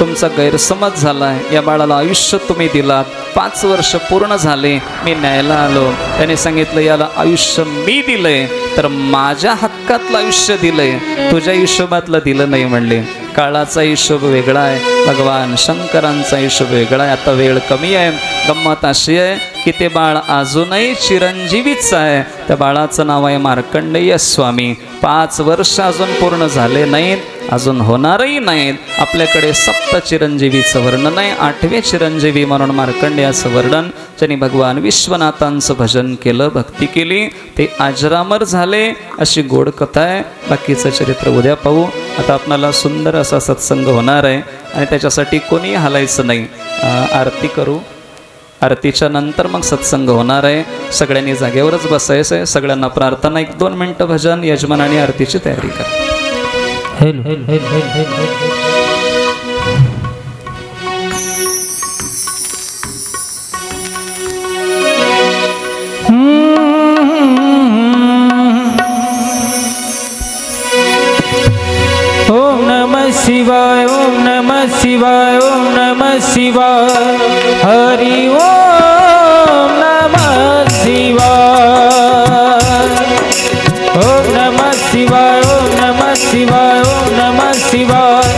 तुमचा गैरसमज झालाय. या बाळाला आयुष्य तुम्ही दिलात, 5 वर्ष पूर्ण झाले, मी न्यायला आलो. त्याने सांगितलं, याला आयुष्य मी दिलंय, तर माझ्या हक्कातलं आयुष्य दिलंय, तुझ्या हिशोबातलं दिलं नाही म्हणले. काळाचा हिशोब वेगळा आहे, भगवान शंकरांचा हिशोब वेगळा आहे. आता वेळ कमी आहे. गंमत अशी आहे की ते बाळ अजूनही चिरंजीवीच आहे. त्या बाळाचं नाव आहे मार्कंडेय स्वामी. 5 वर्ष अजून पूर्ण झाले नाहीत, अजून होणारही नाहीत. आपल्याकडे 7 चिरंजीवीचं वर्णन आहे. 8वे चिरंजीवी म्हणून मार्कंडेयाचं वर्णन. ज्यांनी भगवान विश्वनाथांचं भजन केलं, भक्ती केली, ते अजरामर झाले, अशी गोड कथा आहे. बाकीचं चरित्र उद्या पाहू. आता आपणाला सुंदर असा सत्संग होणार आहे आणि त्याच्यासाठी कोणी हलायचं नाही. आरती करू. आरतीच्या नंतर मग सत्संग होणार आहे. सगळ्यांनी जागेवरच बसायचं आहे. सगळ्यांना प्रार्थना, 1-2 मिनिटं भजन, यजमान आणि आरतीची तयारी करा. ओम नमः शिवाय, ओम नमः शिवाय, ओम नमः शिवाय, हरि ओम नमः शिवाय, ओम नमः शिवाय, ओम नमः शिवाय, ओम नमः शिवाय,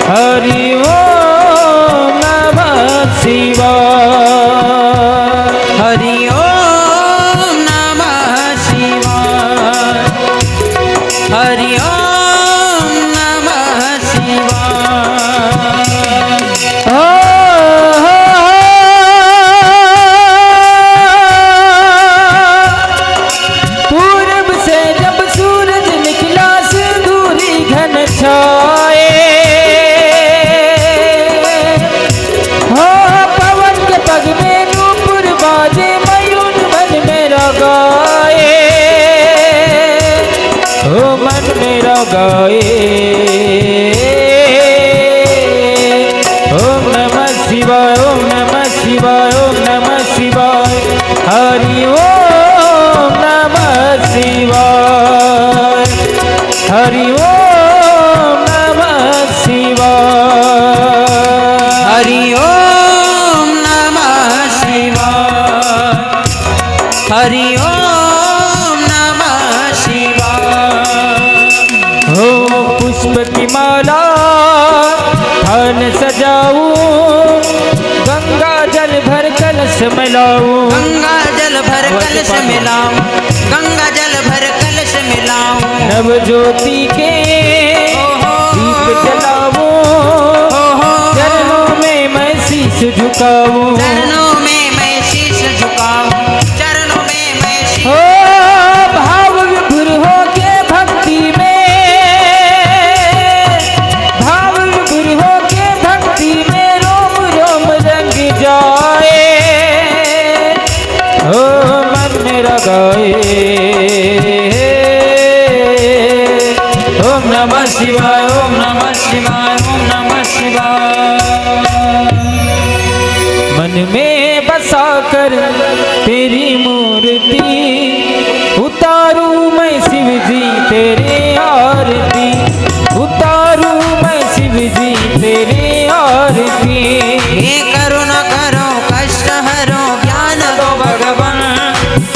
हरि ओम नमः शिवाय, हरि ओम नमः शिवाय, हरि ओम गाए ओम नमः शिवाय, ओम नमः शिवाय, ओम नमः शिवाय, हरि ओम नमः शिवाय, हरि ओम नमः शिवाय, हरि ओम नमः शिवाय, हरि ओम नमः शिवाय। पुष्प की माला थान सजाऊं, गंगा जल भर कलश मिलाऊं, गंगा जल भर कलश मिलाऊं, गंगा जल भर कलश मिलाऊं, नव ज्योति के दीप जलाऊं, चरणों में मैं शीश झुकाऊं, चरणों में मैं शीश झुकाऊं, चरणों में मैं शीश भाव विभुर हो के भक्ति में, गाए ओम नमः शिवाय, ओम नमः शिवाय, ओम नमः शिवाय। मन में बसा कर तेरी मूर्ति उतारूं मैं शिव जी तेरे आरती, उतारूं मैं शिव जी तेरे आरती। ये करो न करो कष्ट हरो ज्ञान दो भगवान,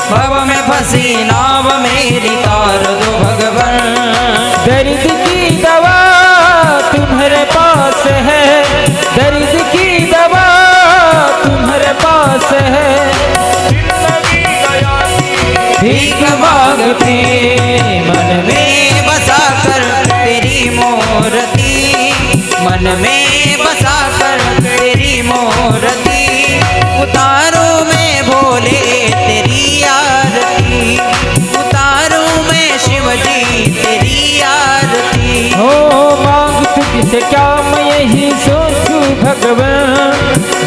भव में फंसी नाव मेरी तार दो भगवान। दर्द की दवा तुम्हारे पास है, दर्द की दवा तुम्हारे पास है, भीख मांगती मन में बसा कर तेरी मूर्ति, मन में बसा कर तेरी मूर्ति, उतारो मैं भोले तेरी आरती, उतारो मैं शिव जी तेरी आरती। हो मांग तुझसे क्या मैं यही सोचूं भगवान,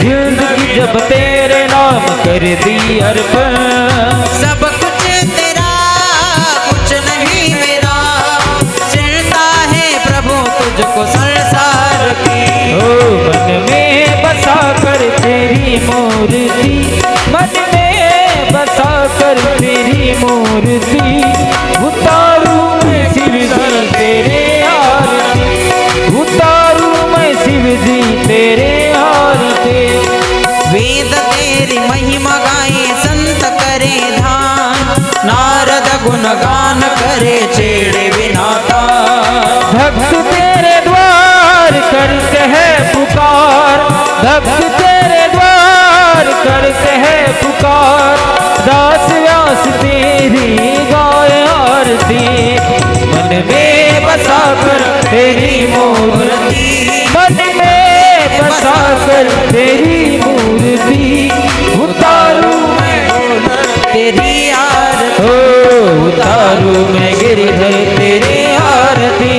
जिंदगी जब तेरे नाम कर दी अर्पण, सब कुछ तेरा कुछ नहीं मेरा, चिंता है प्रभु तुझको संसार की। ओ मन में बसा कर तेरी मूर्ति, मन में बसा कर तेरी मूर्ति, उतारूं मैं शिव जी तेरे आरती, उतारूं मैं शिव जी तेरे आरती। वेद तेरी महिमा गाए संत करे ध्यान, नारद गुणगान करे छेड़े बिना तान। भक्त तेरे द्वार करते हैं पुकार, भक्त तेरे द्वार करते हैं पुकार, दास व्यास तेरी गाय आरती। मन में बसा कर तेरी मूर्ति, मन में बसा कर तेरी मूर्ति, उतारूं मैं तेरी आरती, उतारूं मैं गिरधर तेरी आरती,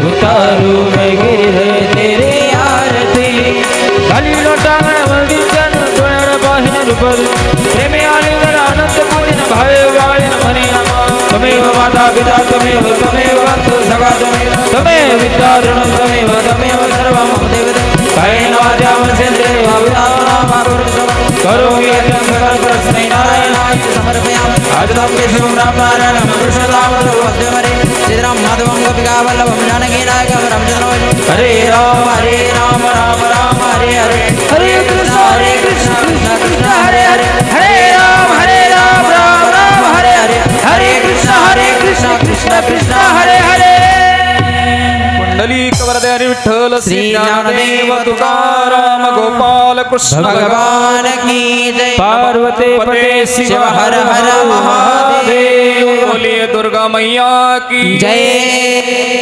उतारूं मैं गिरधर तेरी आरती। खाली लोटा में मंदिर जन पिता त्वमेव त्वमेव बन्धु सखा त्वमेव विद्याधरणं त्वमेव त्वमेव सर्वं मम देवते कायेन वाचा मनसेन्द्रियैर्वा करोमि यत्नं सकलं परस्मै नारायणाय समर्पयामि आजतां केशवं रामनारायणं कृष्णदामोदरं वन्दे श्रीराम माधवं गोपिकावल्लभं जानकीनायकं रामचन्द्रं हरे राम राम राम हरे हरे हरे कृष्ण कृष्ण कृष्ण हरे हरे हरे राम राम राम हरे हरे हरे कृष्ण कृष्ण कृष्ण हरे हरे पुंडलीक वरदे हरी विठ्ठल श्री ज्ञानदेव तुकाराम गोपाल कृष्ण भगवान की जय। पार्वती पते शिव हर हर महादेव बोलिए दुर्गा मैया की जय।